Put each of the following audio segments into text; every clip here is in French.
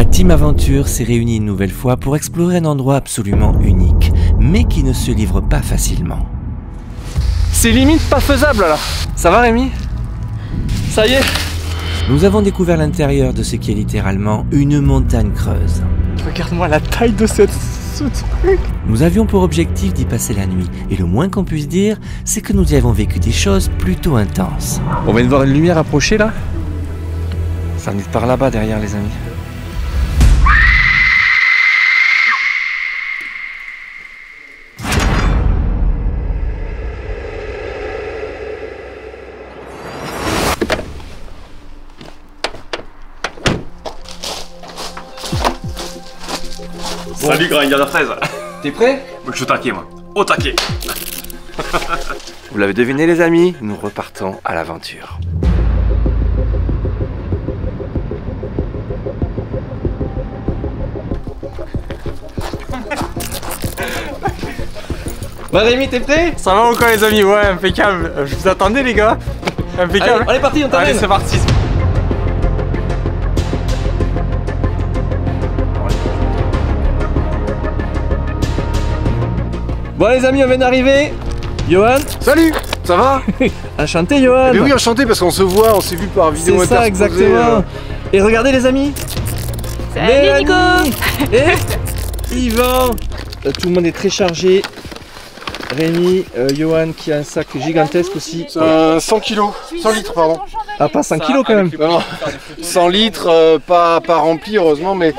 La team aventure s'est réunie une nouvelle fois pour explorer un endroit absolument unique, mais qui ne se livre pas facilement. C'est limite pas faisable là. Ça va Rémi? Ça y est. Nous avons découvert l'intérieur de ce qui est littéralement une montagne creuse. Regarde-moi la taille de ce truc. Nous avions pour objectif d'y passer la nuit, et le moins qu'on puisse dire, c'est que nous y avons vécu des choses plutôt intenses. On vient de voir une lumière approcher là. Ça venait de par là-bas derrière les amis. Salut grand gars de fraise. T'es prêt? Je suis au taquet moi. Au taquet. Vous l'avez deviné les amis, nous repartons à l'aventure. Bah Rémi, t'es prêt? Ça va encore les amis? Ouais, impeccable. Je vous attendais les gars. Impeccable. Allez, on est parti, on t'amène. Allez, c'est parti. Bon les amis, on vient d'arriver. Johan. Salut, ça va? Enchanté Johan. Mais oui, enchanté parce qu'on se voit, on s'est vu par vidéo C'est ça interposée, exactement. Et regardez les amis. Salut Nico. Et Yvan. Tout le monde est très chargé. Rémi, Johan qui a un sac gigantesque aussi. C'est un 100 kilos, 100 litres pardon. Ah pas 5 kilos quand même. Non, 100 litres, pas rempli heureusement, mais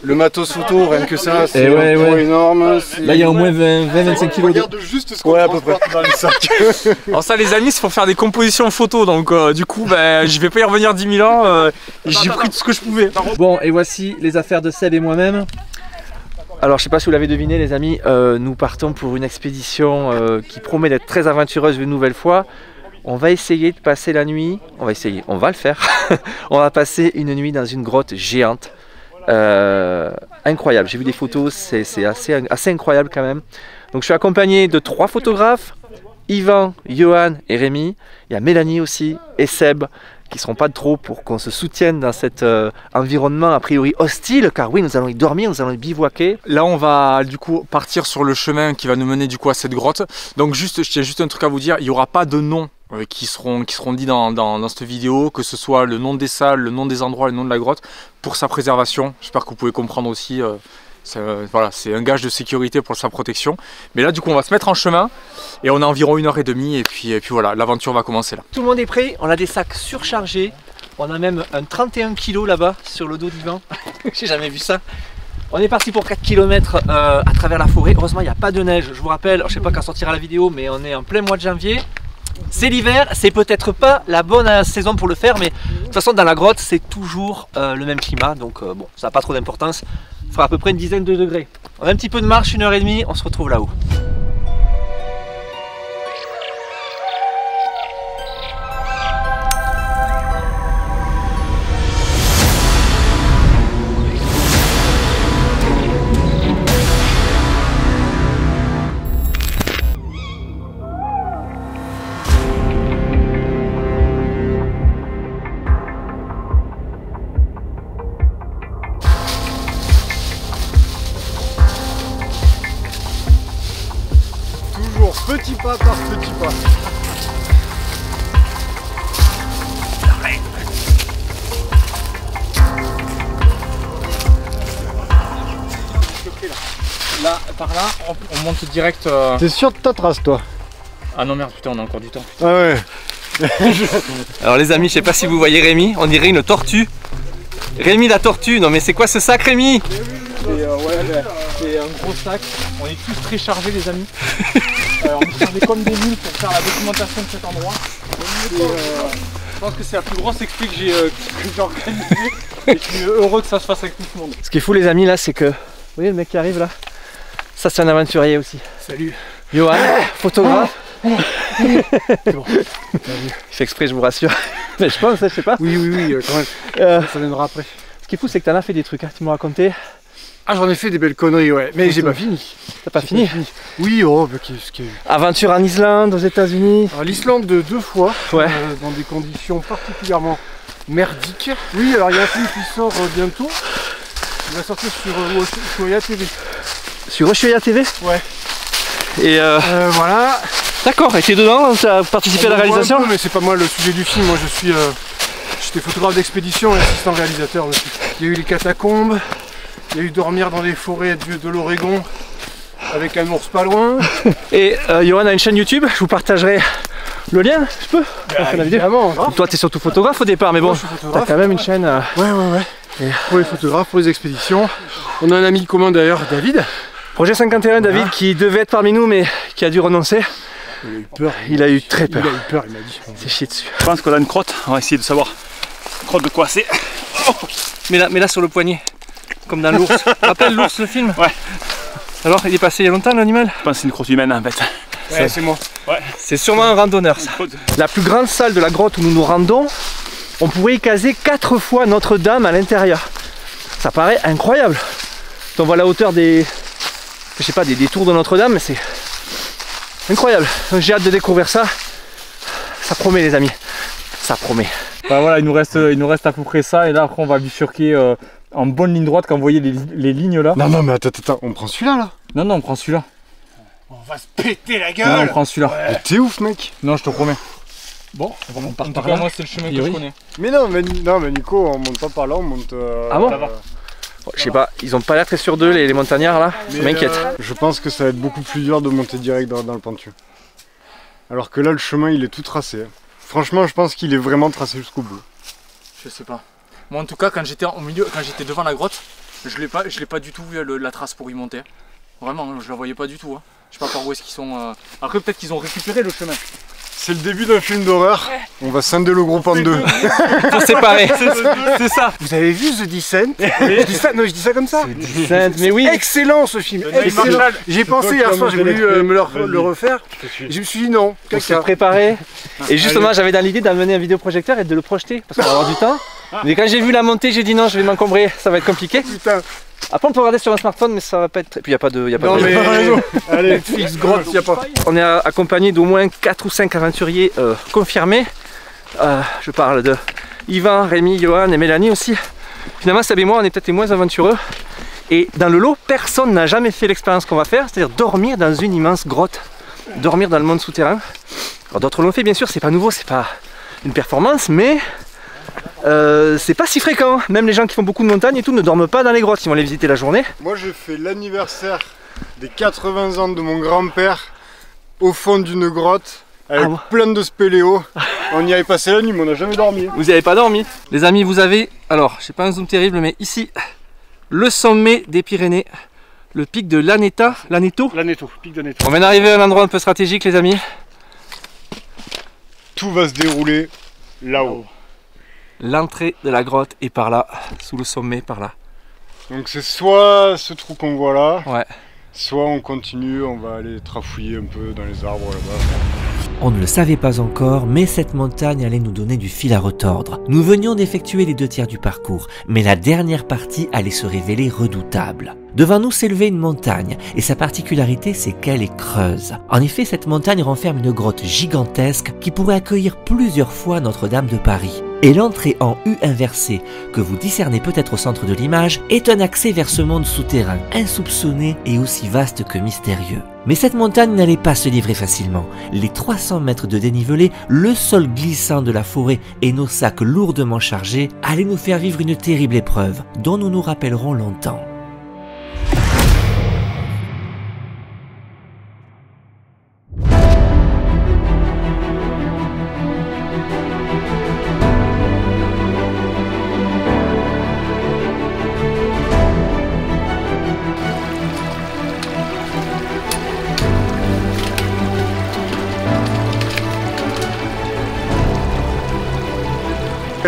le matos photo, rien que ça, c'est énorme. Là il y a au moins 20-25 kilos. Regarde juste ce qu'on transporte dans les sacs. Alors ça les amis, c'est pour faire des compositions photos, donc du coup je vais pas y revenir 10 000 ans, j'ai pris tout ce que je pouvais. Bon et voici les affaires de Seb et moi-même. Alors je sais pas si vous l'avez deviné les amis, nous partons pour une expédition qui promet d'être très aventureuse une nouvelle fois. On va essayer de passer la nuit, on va le faire. On va passer une nuit dans une grotte géante. Incroyable, j'ai vu des photos, c'est assez incroyable quand même. Donc je suis accompagné de 3 photographes, Yvan, Johan et Rémi. Il y a Mélanie aussi et Seb qui ne seront pas de trop pour qu'on se soutienne dans cet environnement a priori hostile, car oui, nous allons y dormir, nous allons y bivouaquer. Là, on va du coup partir sur le chemin qui va nous mener du coup à cette grotte. Donc juste, j'ai juste un truc à vous dire, il n'y aura pas de noms qui seront dits dans cette vidéo, que ce soit le nom des salles, le nom des endroits, le nom de la grotte, pour sa préservation. J'espère que vous pouvez comprendre aussi. Voilà, c'est un gage de sécurité pour sa protection. Mais là du coup on va se mettre en chemin et on a environ 1h30 et puis voilà, l'aventure va commencer là. Tout le monde est prêt, on a des sacs surchargés. On a même un 31 kg là-bas sur le dos d'Yvan. J'ai jamais vu ça. On est parti pour 4 km à travers la forêt. Heureusement il n'y a pas de neige. Je vous rappelle, je sais pas quand sortira la vidéo, mais on est en plein mois de janvier. C'est l'hiver, c'est peut-être pas la bonne saison pour le faire, mais de toute façon dans la grotte c'est toujours le même climat, donc bon, ça n'a pas trop d'importance. Il fera à peu près une dizaine de degrés. On a un petit peu de marche, 1h30, on se retrouve là-haut. Petit pas par petit pas. Là, par là, on monte direct. T'es sûr de ta trace toi? Ah non merde, putain, on a encore du temps. Ah ouais. Alors les amis, je sais pas si vous voyez Rémi, on dirait une tortue. Rémi la tortue, non mais c'est quoi ce sac Rémi? C'est un gros sac, on est tous très chargés les amis. On est chargés comme des mules pour faire la documentation de cet endroit. Je pense que c'est la plus grosse expé que j'ai organisée et je suis heureux que ça se fasse avec tout le monde. Ce qui est fou les amis là, c'est que, vous voyez le mec qui arrive là, ça c'est un aventurier aussi. Salut Johan, photographe. C'est bon. Il fait exprès, je vous rassure. Mais je pense, je sais pas. Oui, quand même. Ça viendra après. Ce qui est fou, c'est que t'en as fait des trucs, hein, tu m'as raconté. Ah, j'en ai fait des belles conneries, ouais. Mais j'ai pas fini. T'as pas fini? Oui, oh, bah, qu'est-ce que... Aventure en Islande, aux États-Unis. L'Islande de 2 fois, ouais. Dans des conditions particulièrement merdiques. Oui, alors il y a un film qui sort bientôt. Il va sortir sur Ushuaïa TV. Sur Ushuaïa TV? Ouais. Et voilà. D'accord, et t'es dedans, tu as participé à la réalisation? Un peu, mais c'est pas moi le sujet du film, moi je suis... J'étais photographe d'expédition et assistant réalisateur aussi. Il y a eu les catacombes, il y a eu dormir dans les forêts de l'Oregon avec un ours pas loin. Et Johan a une chaîne YouTube, je vous partagerai le lien, je peux? Évidemment. Toi t'es surtout photographe au départ, mais bon, t'as quand même une chaîne... Ouais. Et pour les photographes, pour les expéditions. On a un ami commun d'ailleurs, David. Projet 51, David, qui devait être parmi nous, mais qui a dû renoncer. Il a eu peur. Il a eu très peur. Il a eu peur, il m'a dit. C'est chier dessus. Je pense qu'on a une crotte, on va essayer de savoir. Crotte de quoi c'est. Oh, mais là sur le poignet, comme dans l'ours. Tu te rappelles l'ours, le film? Ouais. Alors, il est passé il y a longtemps l'animal? Je pense que c'est une crotte humaine en fait. Ouais, c'est moi. Ouais. C'est sûrement un randonneur ça. La plus grande salle de la grotte où nous nous rendons, on pourrait y caser 4 fois Notre-Dame à l'intérieur. Ça paraît incroyable. On voit la hauteur des... Je sais pas, des tours de Notre-Dame, mais c'est incroyable. J'ai hâte de découvrir ça. Ça promet les amis. Ça promet. Bah voilà, il nous reste à peu près ça et là après on va bifurquer en bonne ligne droite quand vous voyez les lignes là. Non mais attends, on prend celui-là là. Non, on prend celui-là. On va se péter la gueule. Non, on prend celui-là. Ouais. T'es ouf mec. Non, je te promets. Bon, on part par là. Moi c'est le chemin que je connais. Mais non, Nico, on monte pas par là, on monte... Ah bon? Je sais pas, ils ont pas l'air très sûrs d'eux les montagnards là, ça m'inquiète. Je pense que ça va être beaucoup plus dur de monter direct dans le pentu. Alors que là le chemin il est tout tracé. Franchement je pense qu'il est vraiment tracé jusqu'au bout. Je sais pas. Moi en tout cas quand j'étais au milieu, quand j'étais devant la grotte, je l'ai pas du tout vu la trace pour y monter. Vraiment, je la voyais pas du tout. Hein. Je sais pas par où est-ce qu'ils sont. Après peut-être qu'ils ont récupéré le chemin. C'est le début d'un film d'horreur. On va scinder le groupe en deux. Pour séparer. C'est ça. Vous avez vu The Descent? Je dis ça comme ça. Descent, mais oui. Excellent ce film. Excellent. J'ai pensé hier soir, j'ai voulu le refaire. Je me suis dit non. On s'est préparé. Et justement, j'avais dans l'idée d'amener un vidéoprojecteur et de le projeter parce qu'on va avoir du temps. Mais quand j'ai vu la montée, j'ai dit non, je vais m'encombrer, ça va être compliqué. Putain. Après on peut regarder sur un smartphone mais ça va pas être... Et puis il n'y a pas de... Non mais allez, Netflix, grotte, il n'y a pas. On est accompagné d'au moins 4 ou 5 aventuriers confirmés. Je parle de Yvan, Rémi, Johan et Mélanie aussi. Finalement Seb et moi on est peut-être les moins aventureux. Et dans le lot, personne n'a jamais fait l'expérience qu'on va faire, c'est-à-dire dormir dans une immense grotte. Dormir dans le monde souterrain. Alors d'autres l'ont fait bien sûr, c'est pas nouveau, c'est pas une performance mais... c'est pas si fréquent, même les gens qui font beaucoup de montagnes et tout ne dorment pas dans les grottes, ils vont les visiter la journée. Moi j'ai fait l'anniversaire des 80 ans de mon grand-père au fond d'une grotte avec plein de spéléos. On y avait passé la nuit mais on n'a jamais dormi. Vous n'y avez pas dormi? Les amis, vous avez, alors je sais pas un zoom terrible mais ici, le sommet des Pyrénées, le pic de l'Aneto, pic d'Aneto. On vient d'arriver à un endroit un peu stratégique les amis. Tout va se dérouler là-haut. L'entrée de la grotte est par là, sous le sommet par là. Donc c'est soit ce trou qu'on voit là, ouais. Soit on continue, on va aller trafouiller un peu dans les arbres là-bas. On ne le savait pas encore, mais cette montagne allait nous donner du fil à retordre. Nous venions d'effectuer les 2 tiers du parcours, mais la dernière partie allait se révéler redoutable. Devant nous s'élevait une montagne, et sa particularité c'est qu'elle est creuse. En effet, cette montagne renferme une grotte gigantesque qui pourrait accueillir plusieurs fois Notre-Dame de Paris. Et l'entrée en U inversée, que vous discernez peut-être au centre de l'image, est un accès vers ce monde souterrain, insoupçonné et aussi vaste que mystérieux. Mais cette montagne n'allait pas se livrer facilement. Les 300 mètres de dénivelé, le sol glissant de la forêt et nos sacs lourdement chargés allaient nous faire vivre une terrible épreuve, dont nous nous rappellerons longtemps.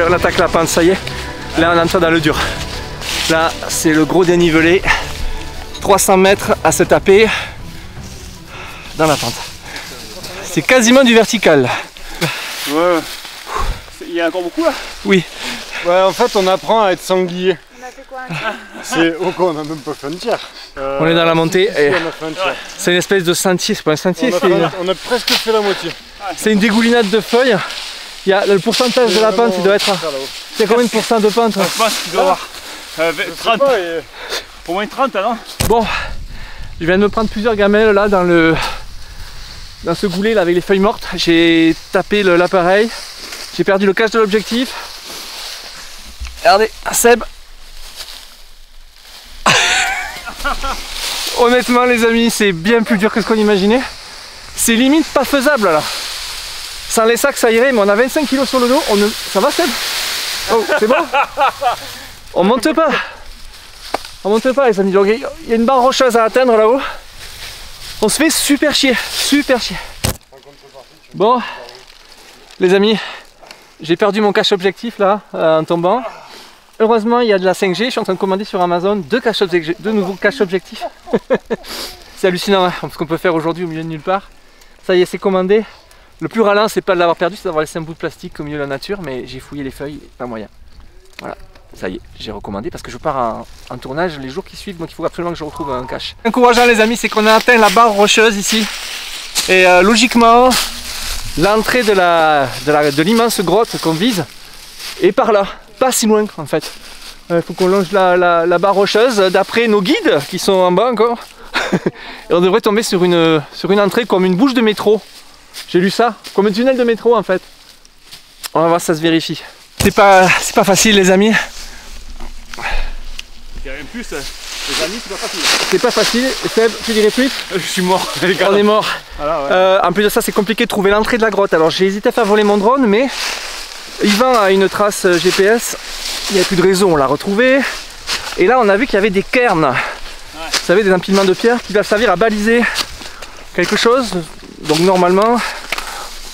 On attaque la pente, ça y est. Là on entre dans le dur. Là c'est le gros dénivelé. 300 mètres à se taper dans la pente. C'est quasiment du vertical. Ouais. Il y a encore beaucoup là? Oui. Ouais, en fait on apprend à être sanglier. On a fait quoi? C'est on a même pas fait un tiers. On est dans la montée et ouais. c'est une espèce de sentier, c'est pas un sentier, on a presque fait la moitié. C'est une dégoulinade de feuilles. Il y a le pourcentage de la pente, il doit être à... C'est combien de pourcents de pente? Je pense qu'il doit avoir 30. Au moins 30 non? Bon, je viens de me prendre plusieurs gamelles là dans ce goulet là avec les feuilles mortes. J'ai tapé l'appareil, j'ai perdu le cache de l'objectif. Regardez, Seb. Honnêtement les amis, c'est bien plus dur que ce qu'on imaginait. C'est limite pas faisable là. Sans les sacs ça irait, mais on a 25 kg sur le dos. Ça va Seb? Oh, c'est bon? On monte pas. On monte pas les amis. Donc, il y a une barre rocheuse à atteindre là-haut. On se fait super chier. Super chier. Bon, les amis, j'ai perdu mon cache objectif là en tombant. Heureusement, il y a de la 5G. Je suis en train de commander sur Amazon deux nouveaux caches objectifs. C'est hallucinant hein, ce qu'on peut faire aujourd'hui au milieu de nulle part. Ça y est, c'est commandé. Le plus ralent, c'est pas de l'avoir perdu, c'est d'avoir laissé un bout de plastique au milieu de la nature. Mais j'ai fouillé les feuilles, pas moyen. Voilà, ça y est, j'ai recommandé parce que je pars en tournage les jours qui suivent. Donc il faut absolument que je retrouve un cache. Encourageant les amis, c'est qu'on a atteint la barre rocheuse ici. Et logiquement, l'entrée de l'immense grotte qu'on vise est par là. Pas si loin en fait. Il faut qu'on longe la barre rocheuse d'après nos guides qui sont en bas encore. Et on devrait tomber sur une entrée comme une bouche de métro. J'ai lu ça, comme un tunnel de métro en fait. On va voir si ça se vérifie. C'est pas facile les amis. Je dirais plus, les amis c'est pas facile. C'est pas facile. Seb, tu dirais plus? Je suis mort. On est mort. Voilà, ouais. En plus de ça c'est compliqué de trouver l'entrée de la grotte. Alors j'ai hésité à faire voler mon drone mais Yvan a une trace GPS. Il n'y a plus de réseau, on l'a retrouvé. Et là on a vu qu'il y avait des cairns. Ouais. Vous savez, des empilements de pierres qui doivent servir à baliser quelque chose. Donc normalement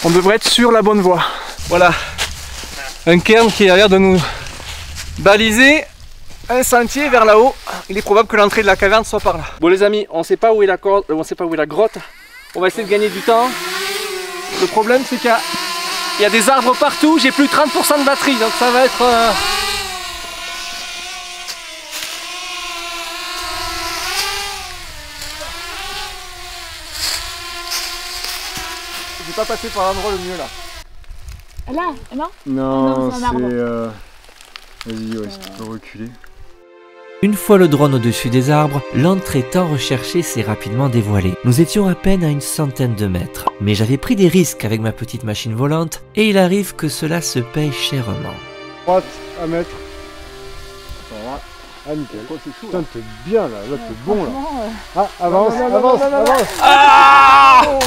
on devrait être sur la bonne voie. Voilà. Un cairn qui a l'air de nous baliser un sentier vers là-haut. Il est probable que l'entrée de la caverne soit par là. Bon les amis, on ne sait pas où est la grotte. On va essayer de gagner du temps. Le problème c'est qu'il y a des arbres partout. J'ai plus 30% de batterie, donc ça va être... Je vais pas passer par l'endroit le mieux là. Là, non? Non, c'est un arbre. Vas-y, ouais, si tu peux reculer. Une fois le drone au-dessus des arbres, l'entrée tant recherchée s'est rapidement dévoilée. Nous étions à peine à une centaine de mètres. Mais j'avais pris des risques avec ma petite machine volante et il arrive que cela se paye chèrement. Droite à mettre. Voilà. Ah nickel. Putain, t'es bien là, t'es bon là. Ah, avance. Ah non.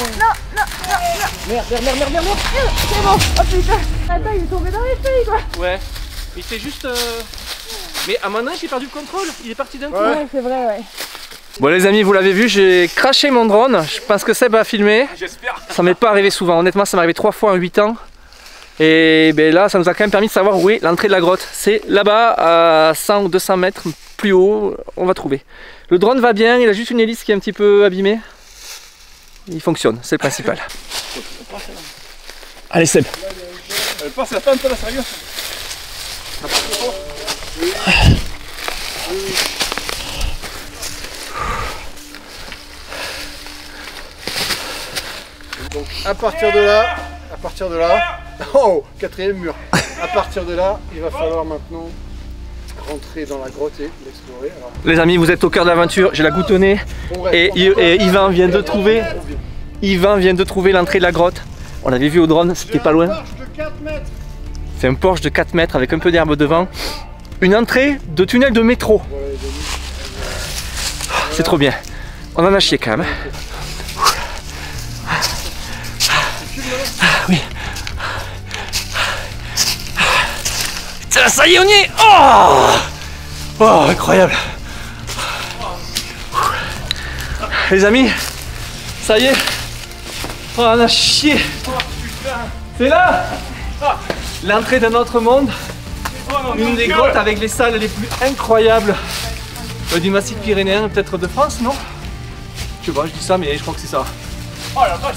Merde. C'est bon. Oh putain. Attends, il est tombé dans les feuilles quoi. Ouais. Il fait juste... Mais à mon âge j'ai perdu le contrôle. Il est parti d'un coup. Ouais, c'est vrai, ouais. Bon les amis, vous l'avez vu, j'ai craché mon drone. Je pense que Seb a filmé. J'espère. Ça m'est pas arrivé souvent. Honnêtement, ça m'est arrivé 3 fois en 8 ans. Et ben là, ça nous a quand même permis de savoir où est l'entrée de la grotte. C'est là-bas, à 100 ou 200 mètres plus haut, on va trouver. Le drone va bien, il a juste une hélice qui est un petit peu abîmée. Il fonctionne, c'est le principal. Allez Seb. Elle passe la tente là, sérieux. Donc à partir de là, oh, 4e mur. À partir de là, il va falloir maintenant rentrer dans la grotte et l'explorer. Les amis, vous êtes au cœur de l'aventure, j'ai la goutte au nez. Et Yvan vient de trouver l'entrée de la grotte. On l'avait vu au drone, c'était pas loin. C'est un porche de 4 mètres avec un peu d'herbe devant. Une entrée de tunnel de métro. C'est trop bien. On en a chié quand même. Oui. Ça y est, on y est. Oh, incroyable. Les amis, ça y est. Oh, on a chié. C'est là. L'entrée d'un autre monde. Une des grottes avec les salles les plus incroyables du massif pyrénéen, peut-être de France, non? Je sais pas, je dis ça, mais je crois que c'est ça.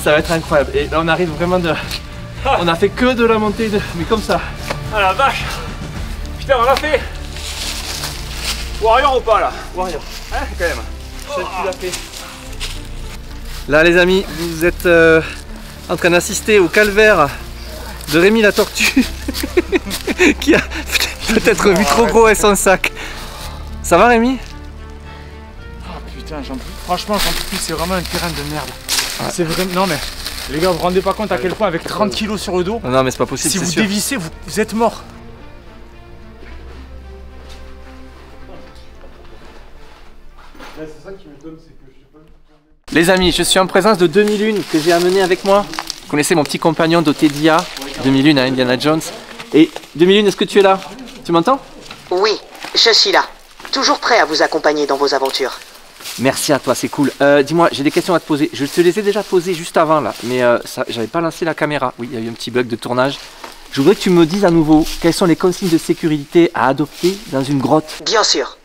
Ça va être incroyable. Et là, on arrive vraiment de... On a fait que de la montée, mais comme ça. Ah la vache. Putain, on l'a fait. Warrior ou pas là? Warrior. Hein, quand même. Celle qui l'a fait. Là, les amis, vous êtes en train d'assister au calvaire de Rémi la tortue qui a peut-être vu trop gros et son sac. Ça va Rémi? Ah putain, j'en peux plus. Franchement, j'en peux plus, c'est vraiment un terrain de merde. Ouais. C'est vraiment... Non mais, les gars, vous vous rendez pas compte à quel point avec 30 kilos sur le dos... Non mais c'est pas possible, si vous dévissez, vous êtes mort. Les amis, je suis en présence de 2001 que j'ai amené avec moi. Vous connaissez mon petit compagnon d'Otedia, 2001 à Indiana Jones. Et 2001, est-ce que tu es là? Tu m'entends? Oui, je suis là. Toujours prêt à vous accompagner dans vos aventures. Merci à toi, c'est cool. Dis-moi, j'ai des questions à te poser. Je te les ai déjà posées juste avant là, mais j'avais pas lancé la caméra. Oui, il y a eu un petit bug de tournage. Je voudrais que tu me dises à nouveau quelles sont les consignes de sécurité à adopter dans une grotte. Bien sûr.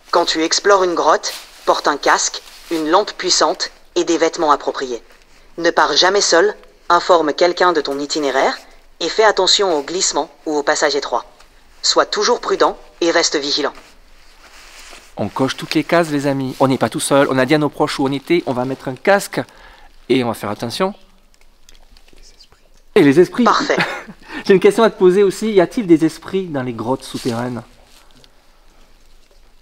Quand tu explores une grotte, porte un casque, une lampe puissante et des vêtements appropriés. Ne pars jamais seul, informe quelqu'un de ton itinéraire et fais attention aux glissements ou aux passages étroits. Sois toujours prudent et reste vigilant. On coche toutes les cases les amis. On n'est pas tout seul, on a dit à nos proches où on était, on va mettre un casque et on va faire attention. Et les esprits. Parfait. J'ai une question à te poser aussi, y a-t-il des esprits dans les grottes souterraines?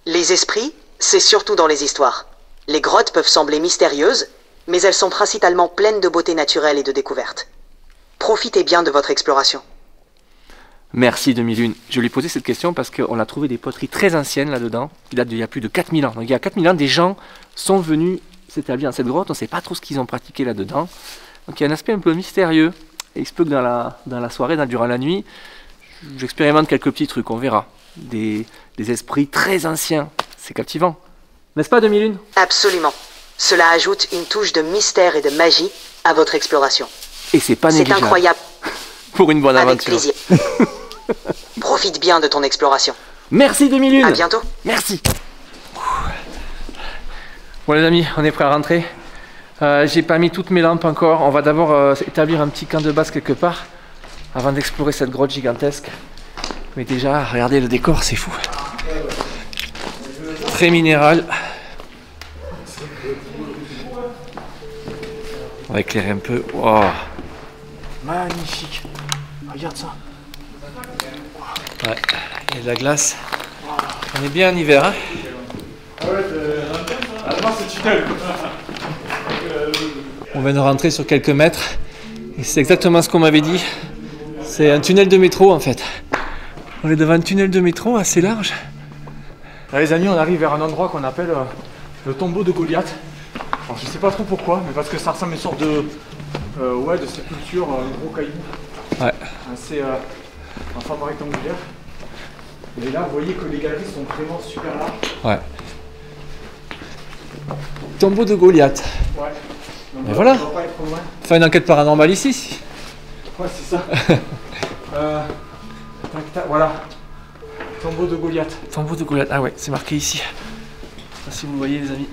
Les esprits, c'est surtout dans les histoires. Les grottes peuvent sembler mystérieuses, mais elles sont principalement pleines de beauté naturelle et de découvertes. Profitez bien de votre exploration. Merci 2001. Je lui ai posé cette question parce qu'on a trouvé des poteries très anciennes là-dedans, qui datent d'il y a plus de 4000 ans. Donc il y a 4000 ans, des gens sont venus s'établir dans cette grotte, on ne sait pas trop ce qu'ils ont pratiqué là-dedans. Donc il y a un aspect un peu mystérieux. Et il se peut que dans la soirée, durant la nuit, j'expérimente quelques petits trucs, on verra. Des esprits très anciens, c'est captivant. N'est-ce pas 2001? Absolument. Cela ajoute une touche de mystère et de magie à votre exploration. Et c'est pas négligeable. C'est incroyable. Pour une bonne aventure. Avec plaisir. Profite bien de ton exploration. Merci 2001. À bientôt. Merci. Bon les amis, on est prêts à rentrer. J'ai pas mis toutes mes lampes encore. On va d'abord établir un petit camp de base quelque part avant d'explorer cette grotte gigantesque. Mais déjà, regardez le décor, c'est fou. Très minéral. On va éclairer un peu. Wow. Magnifique. Regarde ça. Ouais, il y a de la glace. On est bien en hiver, hein? On vient de rentrer sur quelques mètres et c'est exactement ce qu'on m'avait dit. C'est un tunnel de métro en fait. On est devant un tunnel de métro assez large. Là, les amis, on arrive vers un endroit qu'on appelle le tombeau de Goliath. Alors, je sais pas trop pourquoi, mais parce que ça ressemble à une sorte de sépulture, un gros caillou. Ouais. Assez en forme rectangulaire. Et là, vous voyez que les galeries sont vraiment super larges. Ouais. Tombeau de Goliath. Ouais. Donc, et voilà. On va pas être trop loin. Faire une enquête paranormale ici. Ouais, c'est ça. Voilà. Tombeau de Goliath. Tombeau de Goliath. Ah ouais, c'est marqué ici. Je sais pas si vous voyez les amis.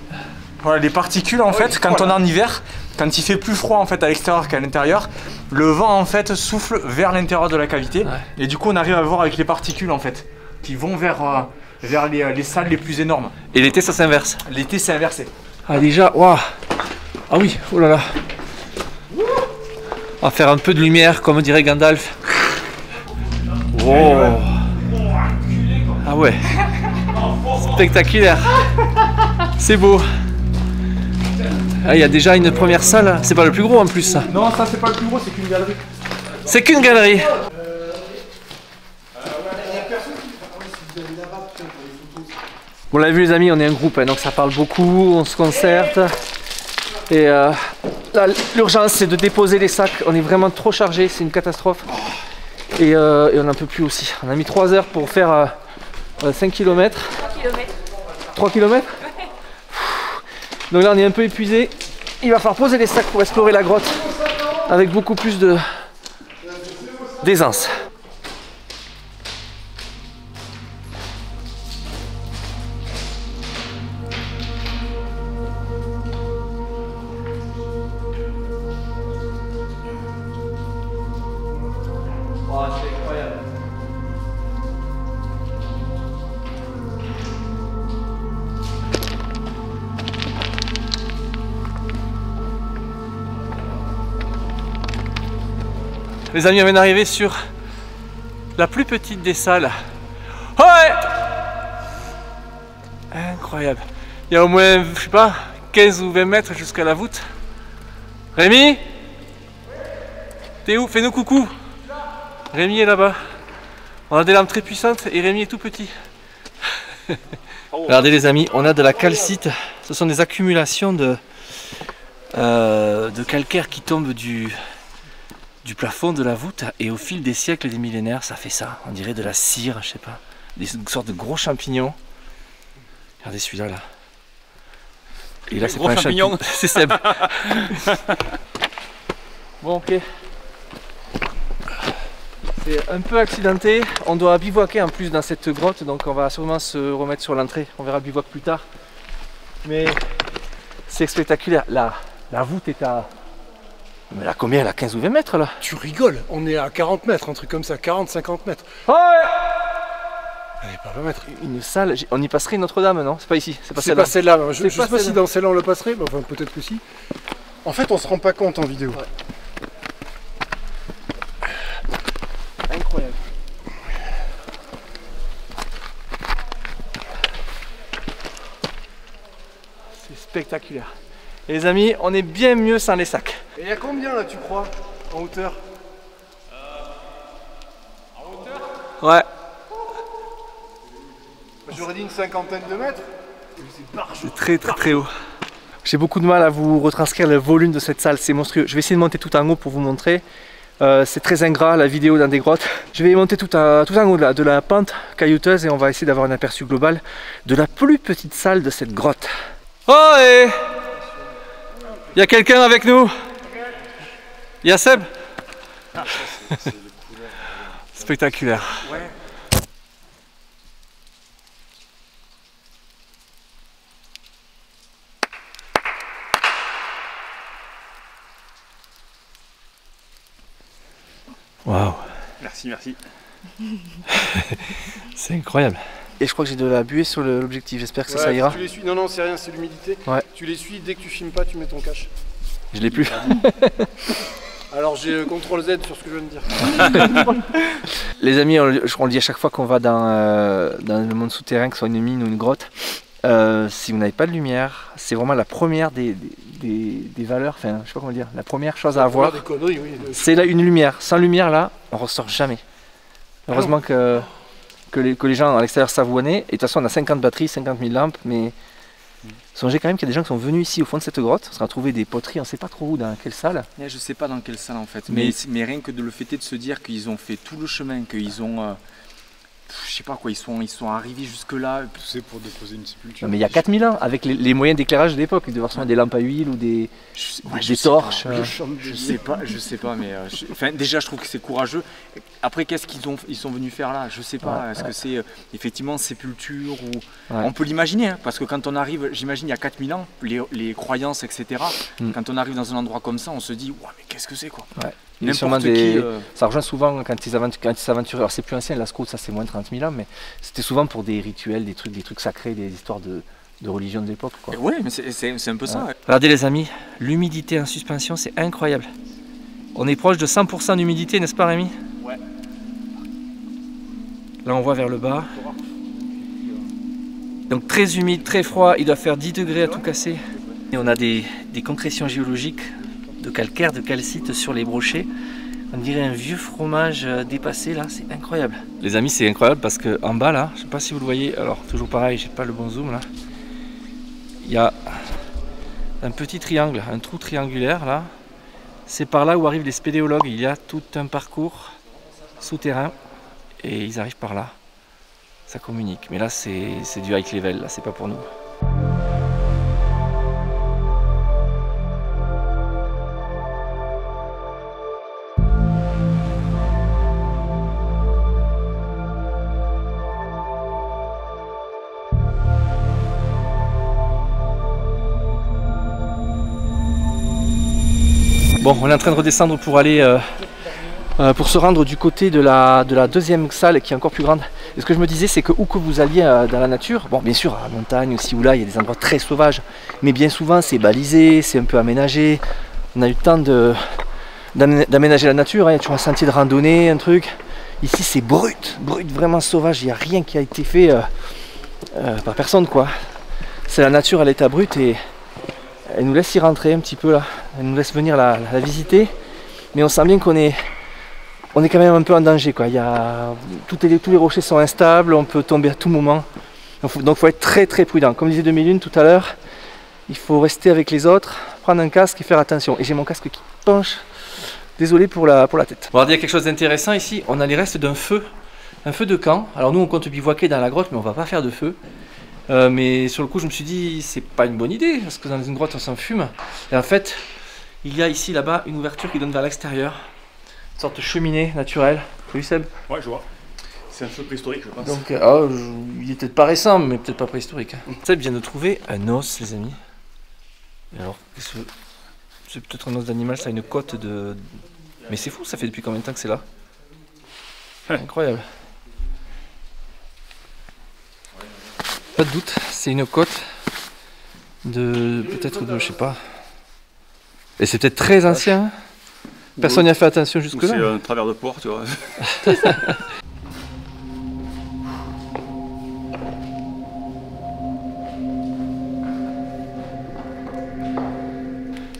Voilà, les particules en fait, quand on est en hiver, quand il fait plus froid en fait à l'extérieur qu'à l'intérieur, le vent en fait souffle vers l'intérieur de la cavité. Ouais. Et du coup on arrive à voir avec les particules en fait, qui vont vers les salles les plus énormes. Et l'été ça s'inverse? L'été c'est inversé. Ah déjà, waouh. Ah oui, oh là là. On va faire un peu de lumière comme dirait Gandalf. Wow. Ah ouais. Spectaculaire. C'est beau. Ah, il y a déjà une première salle. C'est pas le plus gros en plus ça. Non, ça c'est pas le plus gros, c'est qu'une galerie. C'est qu'une galerie. Bon, on l'a vu les amis, on est un groupe, hein, donc ça parle beaucoup, on se concerte. Et l'urgence c'est de déposer les sacs. On est vraiment trop chargé, c'est une catastrophe. Et on n'en peut plus aussi. On a mis 3 heures pour faire 5 km. 3 km. 3 km? Donc là on est un peu épuisé. Il va falloir poser les sacs pour explorer la grotte avec beaucoup plus d'aisance. Oh, c'est incroyable. Les amis, on vient d'arriver sur la plus petite des salles. Ouais! Incroyable. Il y a au moins, je sais pas, 15 ou 20 mètres jusqu'à la voûte. Rémi? T'es où? Fais-nous coucou. Rémi est là-bas. On a des lampes très puissantes et Rémi est tout petit. Regardez les amis, on a de la calcite. Ce sont des accumulations de calcaire qui tombent du plafond de la voûte. Et au fil des siècles et des millénaires, ça fait ça. On dirait de la cire, je sais pas. Des sortes de gros champignons. Regardez celui-là là. Et là c'est pas un champignon, c'est Seb. Bon ok. C'est un peu accidenté, on doit bivouaquer en plus dans cette grotte, donc on va sûrement se remettre sur l'entrée, on verra le bivouac plus tard. Mais c'est spectaculaire, la voûte est à... Mais là combien? Elle a 15 ou 20 mètres là? Tu rigoles, on est à 40 mètres, un truc comme ça, 40-50 mètres. Oh ouais. Elle est pas 20 mètres. Une salle, on y passerait Notre-Dame non? C'est pas ici, c'est pas C'est pas celle-là, je sais pas si dans dans celle-là on le passerait, mais enfin peut-être que si. En fait on se rend pas compte en vidéo. Ouais. Incroyable. C'est spectaculaire. Et les amis, on est bien mieux sans les sacs. Et il y a combien là tu crois en hauteur? Ouais. J'aurais dit une cinquantaine de mètres. C'est très très très haut. J'ai beaucoup de mal à vous retranscrire le volume de cette salle, c'est monstrueux. Je vais essayer de monter tout en haut pour vous montrer. C'est très ingrat la vidéo dans des grottes. Je vais monter tout en haut de la pente caillouteuse et on va essayer d'avoir un aperçu global de la plus petite salle de cette grotte. Oh et il y a quelqu'un avec nous? Il y a Seb? Spectaculaire. Waouh. Merci, merci. C'est incroyable. Et je crois que j'ai de la buée sur l'objectif, j'espère que ça ira. Tu les suis... Non, non, c'est rien, c'est l'humidité. Ouais. Tu les suis, dès que tu filmes pas, tu mets ton cache. Je l'ai plus. Alors j'ai CTRL Z sur ce que je viens de dire. Les amis, on le dit à chaque fois qu'on va dans le monde souterrain, que ce soit une mine ou une grotte, si vous n'avez pas de lumière, c'est vraiment la première des valeurs, enfin je sais pas comment dire, la première chose à avoir, Oui. c'est là une lumière. Sans lumière là, on ressort jamais. Heureusement que les gens à l'extérieur savent où on est, et de toute façon on a 50 batteries, 50 000 lampes, mais songez quand même qu'il y a des gens qui sont venus ici au fond de cette grotte, on a trouvé des poteries, on ne sait pas trop où, dans quelle salle. Je sais pas dans quelle salle en fait, mais rien que de le fait de se dire qu'ils ont fait tout le chemin, qu'ils ont... je sais pas quoi, ils sont arrivés jusque là. C'est pour déposer une sépulture. Non, mais il y a 4000 ans, avec les moyens d'éclairage de l'époque, il devait avoir des lampes à huile ou des torches. Je sais pas, mais enfin, déjà je trouve que c'est courageux. Après, qu'est-ce ils sont venus faire là? Je sais pas. Est-ce que c'est effectivement sépulture ou on peut l'imaginer, hein, parce que quand on arrive, j'imagine il y a 4000 ans, les croyances, etc. Quand on arrive dans un endroit comme ça, on se dit, mais qu'est-ce que c'est quoi? Ça rejoint souvent quand ils s'aventuraient, alors c'est plus ancien, la scout, ça c'est moins de 30 000 ans, mais c'était souvent pour des rituels, des trucs sacrés, des histoires de religion de l'époque. Oui, mais c'est un peu ça. Ouais. Regardez les amis, l'humidité en suspension, c'est incroyable. On est proche de 100% d'humidité, n'est-ce pas Rémi? Ouais. Là on voit vers le bas. Donc très humide, très froid, il doit faire 10 degrés à tout casser. Et on a des concrétions géologiques de calcaire, de calcite sur les brochets. On dirait un vieux fromage dépassé là, c'est incroyable. Les amis, c'est incroyable parce que en bas là, je sais pas si vous le voyez, alors toujours pareil, j'ai pas le bon zoom là. Il y a un petit triangle, un trou triangulaire là. C'est par là où arrivent les spéléologues. Il y a tout un parcours souterrain et ils arrivent par là. Ça communique. Mais là c'est du high level, là c'est pas pour nous. Bon, on est en train de redescendre pour aller pour se rendre du côté de la deuxième salle qui est encore plus grande. Et ce que je me disais, c'est que où que vous alliez dans la nature, bon bien sûr à la montagne aussi ou là, il y a des endroits très sauvages, mais bien souvent c'est balisé, c'est un peu aménagé. On a eu le temps d'aménager la nature, hein. Tu vois un sentier de randonnée, un truc. Ici c'est brut, vraiment sauvage, il n'y a rien qui a été fait par personne quoi. C'est la nature à l'état brut et elle nous laisse y rentrer un petit peu là. Elle nous laisse venir la visiter, mais on sent bien qu'on est quand même un peu en danger quoi. Tous les rochers sont instables, on peut tomber à tout moment. Donc faut être très très prudent. Comme disait 2001 tout à l'heure, il faut rester avec les autres, prendre un casque et faire attention. Et j'ai mon casque qui penche. Désolé pour la tête. Bon, il y a quelque chose d'intéressant ici. On a les restes d'un feu. Un feu de camp. Alors nous on compte bivouaquer dans la grotte, mais on va pas faire de feu. Mais sur le coup je me suis dit c'est pas une bonne idée, parce que dans une grotte on s'en fume. Et en fait, il y a ici là-bas une ouverture qui donne vers l'extérieur. Une sorte de cheminée naturelle. T'as vu Seb? Ouais, je vois. C'est un feu préhistorique, je pense. Donc, il est peut-être pas récent, mais peut-être pas préhistorique. Seb vient de trouver un os, les amis. Et alors, c'est peut-être un os d'animal, ça a une côte de... Mais c'est fou, ça fait depuis combien de temps que c'est là? Incroyable. Pas de doute, c'est une côte de... peut-être de... je sais pas. Et c'est peut-être très ancien. Personne n'y a fait attention jusque-là. C'est un travers de porc, tu vois.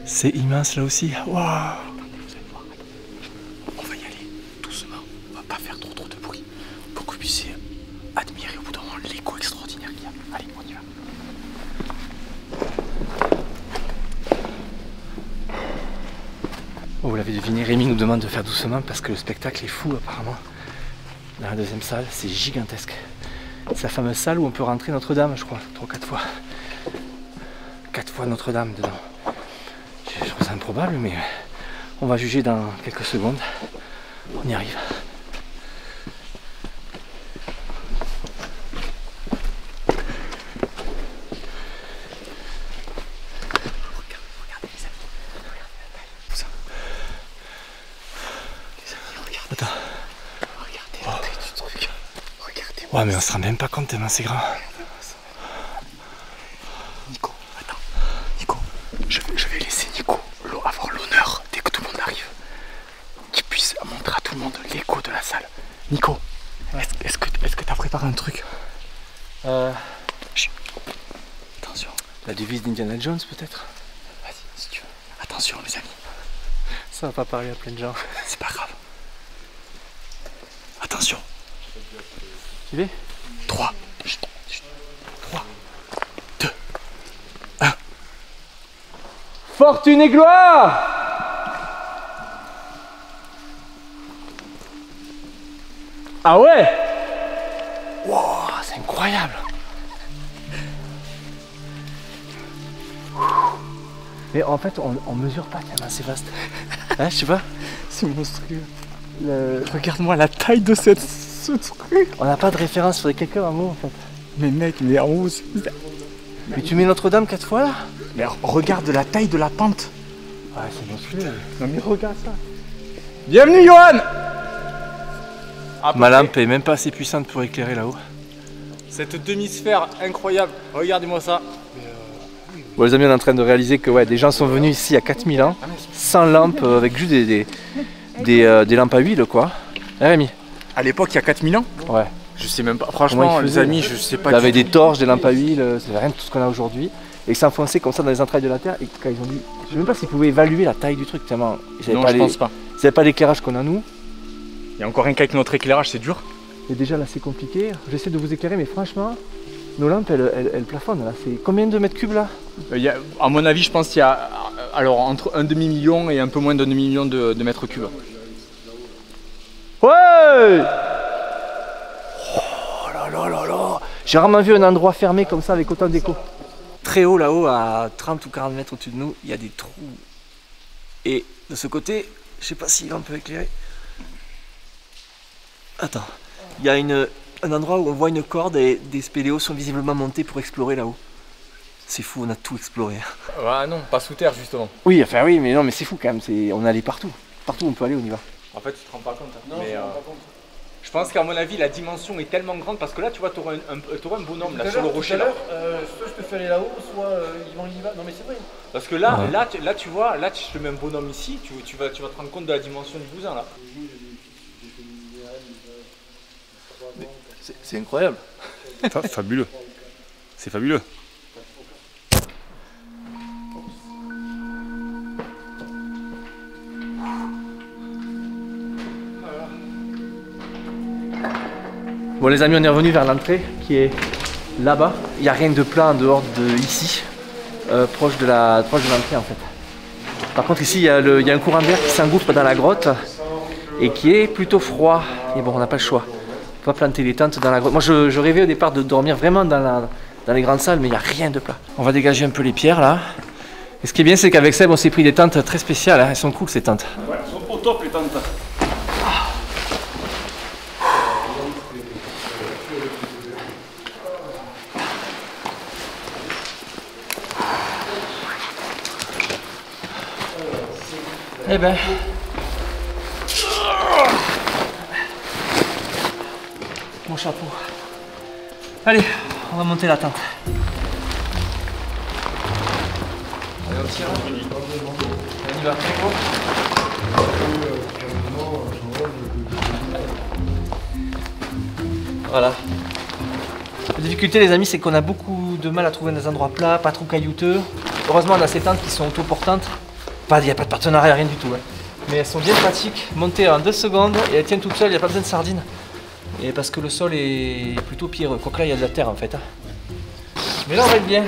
C'est immense là aussi. Waouh! On va y aller doucement, on va pas faire trop de bruit pour que vous puissiez admirer au bout d'un moment l'écho extraordinaire qu'il y a. Allez, on y va. Oh, vous l'avez deviné, Rémi nous demande de faire doucement parce que le spectacle est fou apparemment. Dans la deuxième salle, c'est gigantesque. C'est la fameuse salle où on peut rentrer Notre-Dame, je crois, 3 ou 4 fois. 4 fois Notre-Dame dedans. Je trouve ça improbable, mais on va juger dans quelques secondes. On y arrive. Attends. Regardez la taille du truc. Regardez. Ouais, mais on se rend même pas compte tellement c'est grand. Nico, attends. Nico, je vais laisser Nico avoir l'honneur, dès que tout le monde arrive, qu'il puisse montrer à tout le monde l'écho de la salle. Nico, est-ce que t'as préparé un truc? Chut. Attention. La devise d'Indiana Jones peut-être? Vas-y, si tu veux. Attention les amis. Ça va pas parler à plein de gens. C'est pas grave. Attention. Tu veux? 3. 3. 2. 1. Fortune et gloire! Ah ouais? Wow, c'est incroyable! Mais en fait, on mesure pas tellement c'est vaste. Hein, je sais pas. C'est monstrueux. Regarde-moi la taille de ce truc. On n'a pas de référence, faudrait quelqu'un un mot en fait. Mais mec, mais Mais tu mets Notre-Dame 4 fois là? mais regarde la taille de la pente. Ouais, c'est monstrueux. Non mais regarde ça. Bienvenue Johan. Ma lampe est même pas assez puissante pour éclairer là-haut. Cette demi-sphère incroyable. Regardez-moi ça. Bon, les amis, on est en train de réaliser que ouais, des gens sont venus ici il y a 4000 ans, sans lampe, avec juste des lampes à huile quoi. Hein, Rémi? À l'époque, il y a 4000 ans. Ouais. Je sais même pas. Franchement, les amis, je sais pas. Il y avait des torches, des lampes à huile, c'est rien de tout ce qu'on a aujourd'hui. Et ils s'enfonçaient comme ça dans les entrailles de la terre. Et quand ils ont dit, je sais même pas s'ils pouvaient évaluer la taille du truc tellement. Non, je pense pas. Ils n'avaient pas l'éclairage qu'on a nous. Il y a encore rien qu'avec notre éclairage, c'est dur. Et déjà là, c'est compliqué. J'essaie de vous éclairer, mais franchement, nos lampes, elles plafonnent là. C'est combien de mètres cubes là? À mon avis, je pense qu'il y a alors entre un demi-million et un peu moins d'un demi-million de mètres cubes. Ouais! Oh là là là là! J'ai rarement vu un endroit fermé comme ça avec autant d'écho. Très haut là-haut, à 30 ou 40 mètres au-dessus de nous, il y a des trous. Et de ce côté, je sais pas si on peut éclairer. Attends, il y a un endroit où on voit une corde et des spéléos sont visiblement montés pour explorer là-haut. C'est fou, on a tout exploré. Ah non, pas sous terre justement. Oui, enfin oui, mais non, mais c'est fou quand même. On est allé partout. Partout où on peut aller, on y va. En fait, tu te rends pas compte. Non, mais, je pense qu'à mon avis, la dimension est tellement grande parce que là, tu vois, tu auras un bonhomme là sur le rocher. Là. Soit je te fais aller là-haut, soit Yvan y va. Non, mais c'est vrai. Parce que là, ouais. là, tu vois, là, je te mets un bonhomme ici, tu vas te rendre compte de la dimension du bousin là. C'est incroyable. Fabuleux. C'est fabuleux. Bon les amis, on est revenu vers l'entrée qui est là-bas. Il n'y a rien de plat en dehors de ici, proche de l'entrée en fait. Par contre ici il y a un courant d'air qui s'engouffre dans la grotte et qui est plutôt froid. Et bon, on n'a pas le choix. On va planter les tentes dans la grotte. Moi je rêvais au départ de dormir vraiment dans les grandes salles, mais il n'y a rien de plat. On va dégager un peu les pierres là. Et ce qui est bien, c'est qu'avec Seb on s'est pris des tentes très spéciales, hein. Elles sont cool ces tentes. Ouais, elles sont au top les tentes. Eh ben, mon chapeau. Allez, on va monter la tente. Allez, on tire. On y va. Voilà. La difficulté les amis, c'est qu'on a beaucoup de mal à trouver des endroits plats, pas trop caillouteux. Heureusement on a ces tentes qui sont autoportantes. Il n'y a pas de partenariat, rien du tout. Hein. Mais elles sont bien pratiques, montées en 2 secondes et elles tiennent toutes seules, il n'y a pas besoin de sardines. Et parce que le sol est plutôt pierreux, quoique là il y a de la terre en fait. Hein. Mais là on va être bien.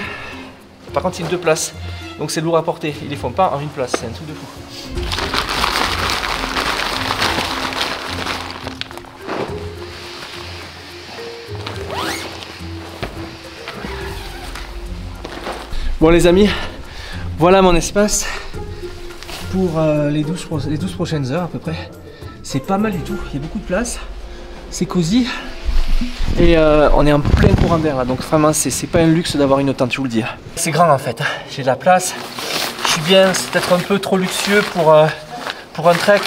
Par contre c'est une 2 places, donc c'est lourd à porter. Ils les font pas en 1 place, c'est un truc de fou. Bon les amis, voilà mon espace. Pour les 12 prochaines heures à peu près. C'est pas mal du tout, il y a beaucoup de place, c'est cosy et on est en plein courant d'air là, donc vraiment c'est pas un luxe d'avoir une tente, je vous le dis. C'est grand en fait, j'ai de la place, je suis bien, c'est peut-être un peu trop luxueux pour un trek.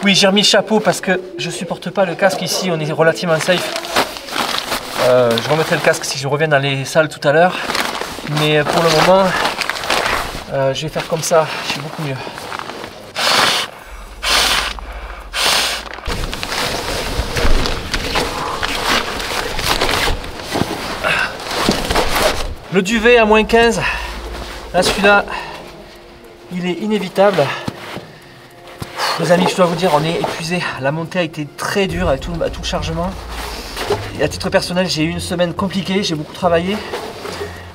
Oui, j'ai remis le chapeau parce que je supporte pas le casque ici, on est relativement safe. Je remettrai le casque si je reviens dans les salles tout à l'heure, mais pour le moment je vais faire comme ça, je suis beaucoup mieux. Le duvet à moins 15, là celui-là, il est inévitable. Les amis, je dois vous dire, on est épuisé. La montée a été très dure avec tout le chargement. Et à titre personnel, j'ai eu une semaine compliquée, j'ai beaucoup travaillé.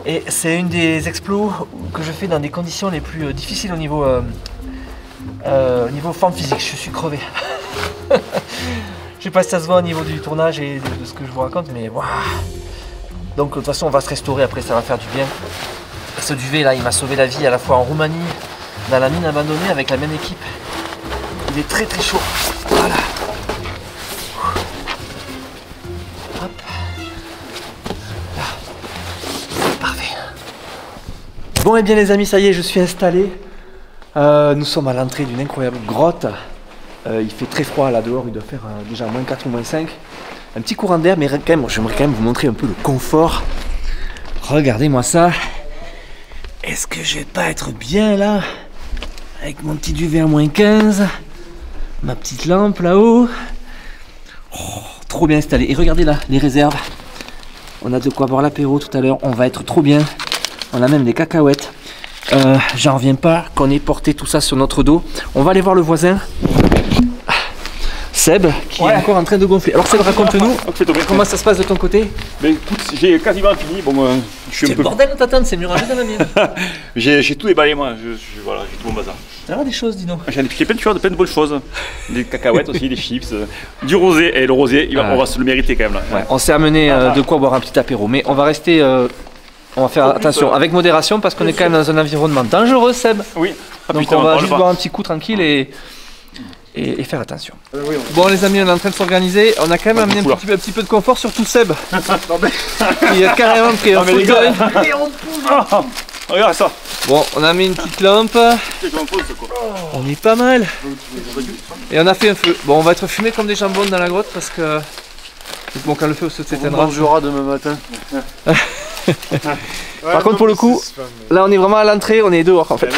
Et c'est une des explos que je fais dans des conditions les plus difficiles au niveau forme physique. Je suis crevé. Je sais pas si ça se voit au niveau du tournage et de ce que je vous raconte, mais waouh. Donc de toute façon on va se restaurer, après ça va faire du bien. Et ce duvet là il m'a sauvé la vie à la fois en Roumanie, dans la mine abandonnée avec la même équipe. Il est très très chaud. Voilà. Hop. Là. Parfait. Bon et bien les amis, ça y est, je suis installé. Nous sommes à l'entrée d'une incroyable grotte. Il fait très froid là dehors, il doit faire déjà moins 4 ou moins 5. Un petit courant d'air, mais quand même, j'aimerais quand même vous montrer un peu le confort. Regardez-moi ça. Est-ce que je vais pas être bien là? Avec mon petit duvet à moins 15. Ma petite lampe là-haut. Oh, trop bien installé. Et regardez là, les réserves. On a de quoi boire l'apéro tout à l'heure. On va être trop bien. On a même des cacahuètes. J'en reviens pas qu'on ait porté tout ça sur notre dos. On va aller voir le voisin. Seb, qui est encore en train de gonfler. Alors Seb, raconte-nous comment ça se passe de ton côté. Ben écoute, j'ai quasiment fini. Bon, je suis un peu... C'est le bordel de ta tente, c'est mieux rangé dans la mienne. J'ai tout déballé moi, voilà, j'ai tout mon bazar. Alors des choses, dis-nous. J'ai plein de bonnes choses. Des cacahuètes aussi, des chips, du rosé. Et le rosé, on va se le mériter quand même là. Ouais, on s'est amené de quoi boire un petit apéro, mais on va rester... on va faire attention, avec modération, parce qu'on est quand même dans un environnement dangereux, Seb. Oui. Donc on va juste boire un petit coup tranquille et faire attention. Bon les amis, on est en train de s'organiser. On a quand même amené un petit peu de confort, surtout Seb. Il a carrément pris un full gun. Regarde ça. Bon, on a mis une petite lampe. On est pas mal. Et on a fait un feu. Bon, on va être fumé comme des jambons dans la grotte parce que... Bon, quand le feu s'éteindra. On mangera demain matin. Par contre, pour le coup, là on est vraiment à l'entrée, on est dehors en fait.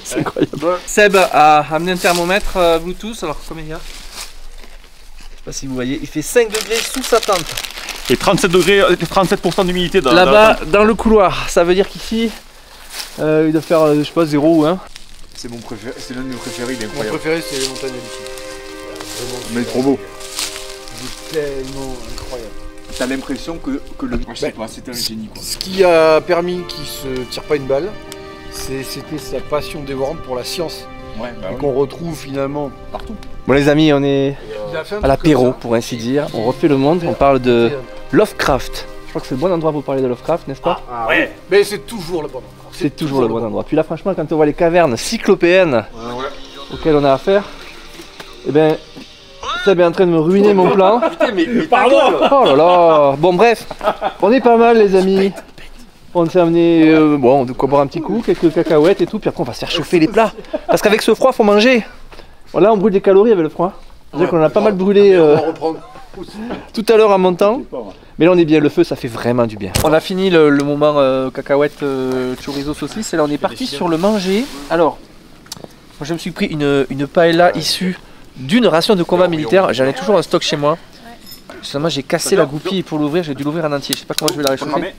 C'est incroyable. Seb a amené un thermomètre Bluetooth, alors combien il y a? Je sais pas si vous voyez, il fait 5 degrés sous sa tente. Et 37 degrés, 37% d'humidité dans là-bas, dans le couloir. Ça veut dire qu'ici, il doit faire, je sais pas, 0 ou 1. C'est mon préféré, c'est l'un de mes préférés, il est Mon incroyable. préféré, c'est les montagnes d'ici. Mais trop beau. C'est tellement incroyable. T'as l'impression que le. Je sais pas, c'était un génie quoi. Ce qui a permis qu'il se tire pas une balle, c'était sa passion dévorante pour la science. Ouais, bah Et oui. qu'on retrouve finalement partout. Bon les amis, on est à l'apéro pour ainsi dire. On refait le monde, on parle de Lovecraft. Je crois que c'est le bon endroit pour parler de Lovecraft, n'est-ce pas? Ouais. Mais c'est toujours le bon endroit. C'est toujours le bon endroit. Puis là franchement, quand on voit les cavernes cyclopéennes auxquelles on a affaire, eh ben, Seb est en train de me ruiner mon plan. Putain, mais Pardon. Oh là là. Bon bref, on est pas mal les amis. On s'est amené, bon, de quoi boire un petit coup, quelques cacahuètes et tout, puis après on va se faire chauffer les plats. Parce qu'avec ce froid, faut manger. Bon, là on brûle des calories avec le froid. C'est-à-dire qu'on en a pas mal brûlé On va reprendre. tout à l'heure en montant. Mais là on est bien, le feu ça fait vraiment du bien. On a fini le moment cacahuètes, chorizo, saucisse et là on est parti sur le manger. Alors, moi je me suis pris une paella issue d'une ration de combat militaire. J'en ai toujours un stock chez moi. Justement j'ai cassé la goupille pour l'ouvrir, j'ai dû l'ouvrir en entier. Je sais pas comment je vais la réchauffer.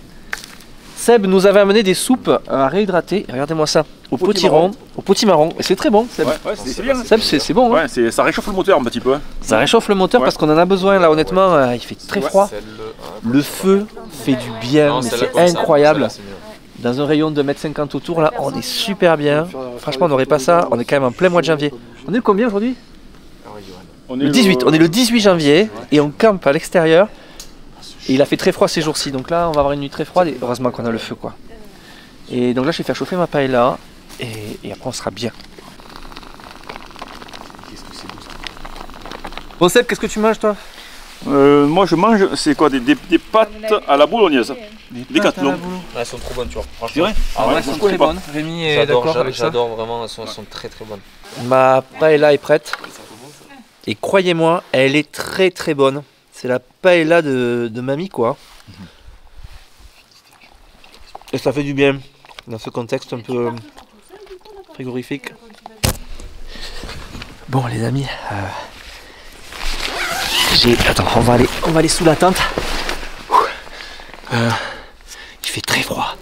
Seb nous avait amené des soupes à réhydrater. Regardez-moi ça, au potiron, au potimarron. Et c'est très bon, Seb. Ouais, c'est bien. Seb, c'est bon. Hein. Ouais, ça réchauffe le moteur un petit peu. Ça réchauffe le moteur parce qu'on en a besoin là. Honnêtement, il fait très froid. Le feu fait du bien, mais c'est incroyable. Dans un rayon de 1,50 m autour, là, on est super bien. Franchement, on n'aurait pas ça. On est quand même en plein mois de janvier. On est le combien aujourd'hui? Le 18. On est le 18 janvier et on campe à l'extérieur. Et il a fait très froid ces jours-ci, donc là on va avoir une nuit très froide et heureusement qu'on a le feu quoi. Et donc là je vais faire chauffer ma paella et après on sera bien. Bon Seb, qu'est-ce que tu manges toi? Moi je mange, c'est quoi, des pâtes à la boulognaise. Décathlon. Elles sont trop bonnes, tu vois. C'est vrai? Ah ouais, elles sont très bonnes. Rémi est d'accord avec ça. J'adore vraiment, elles sont très très bonnes. Ma paella est prête. Et croyez-moi, elle est très très bonne. C'est la paella de mamie quoi. Et ça fait du bien dans ce contexte un peu frigorifique. Bon les amis, attends, on va aller sous la tente. Il fait très froid.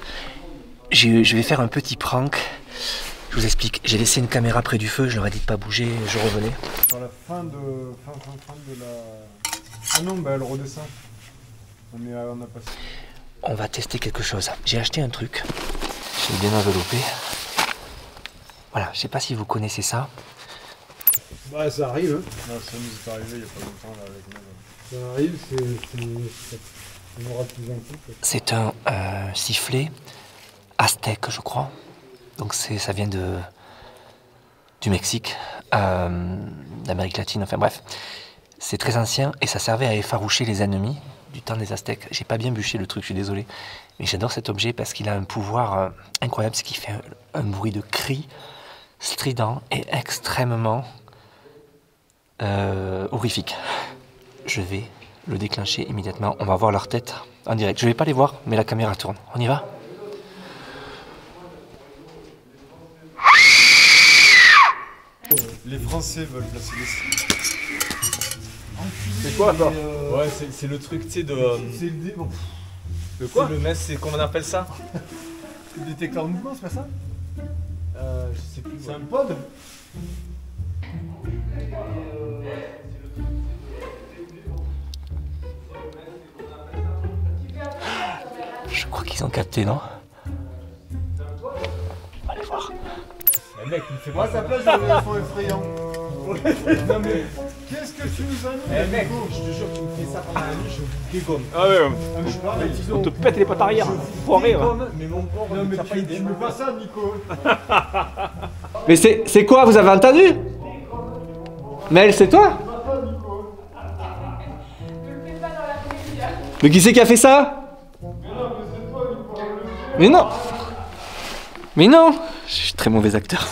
Je vais faire un petit prank. Je vous explique, j'ai laissé une caméra près du feu, je leur ai dit de pas bouger, je revenais. Dans la fin de la... Ah non, bah elle redescend. On a passé. On va tester quelque chose. J'ai acheté un truc. J'ai bien enveloppé. Voilà, je sais pas si vous connaissez ça. Bah ça arrive, hein. Non, ça nous est arrivé il y a pas longtemps là avec nous. Ça arrive, c'est aura de plus en plus. C'est un sifflet aztèque, je crois. Donc ça vient du Mexique, d'Amérique latine, enfin bref. C'est très ancien et ça servait à effaroucher les ennemis du temps des Aztèques. J'ai pas bien bûché le truc, je suis désolé. Mais j'adore cet objet parce qu'il a un pouvoir incroyable, c'est qu'il fait un bruit de cri strident et extrêmement horrifique. Je vais le déclencher immédiatement. On va voir leur tête en direct. Je vais pas les voir, mais la caméra tourne. On y va ? Les Français veulent placer les... C'est quoi ça? Ouais, c'est le truc, tu sais, de... C'est le dé... Bon. De quoi? Le MES, c'est comment on appelle ça? Le détecteur de mouvement, c'est pas ça? Je sais plus. C'est un pod? Je crois qu'ils ont capté, non? On va aller voir. Le mec, il me fait Moi, pas sa place, j'avais un fond effrayant. Non mais, qu'est-ce que tu nous as mis? mec, je te jure, tu me fais ça pendant la nuit, je vous dégomme. Ah ouais, On te pète les pattes arrière, foiré. Mais mon corps, non mais tu me pas ça, Nico. Mais c'est quoi? Vous avez entendu? Mel, c'est toi? Mais qui c'est qui a fait ça? Mais non! Mais non! Je suis très mauvais acteur.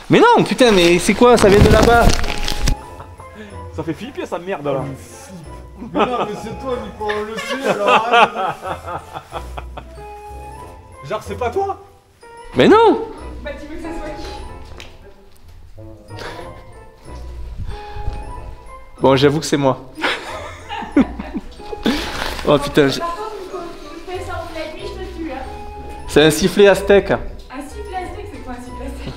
Mais non, putain, mais c'est quoi? Ça vient de là-bas. ça fait flipper sa merde là. Mais non, mais c'est toi, Nico, on le sait, alors arrête. Genre, c'est pas toi? Mais non! Bah, tu veux que ça soit qui? Bon, j'avoue que c'est moi. Oh putain. Par contre, tu fais ça en pleine nuit, je te tue. Hein. C'est un sifflet aztèque. Un sifflet aztèque, c'est quoi un sifflet aztèque?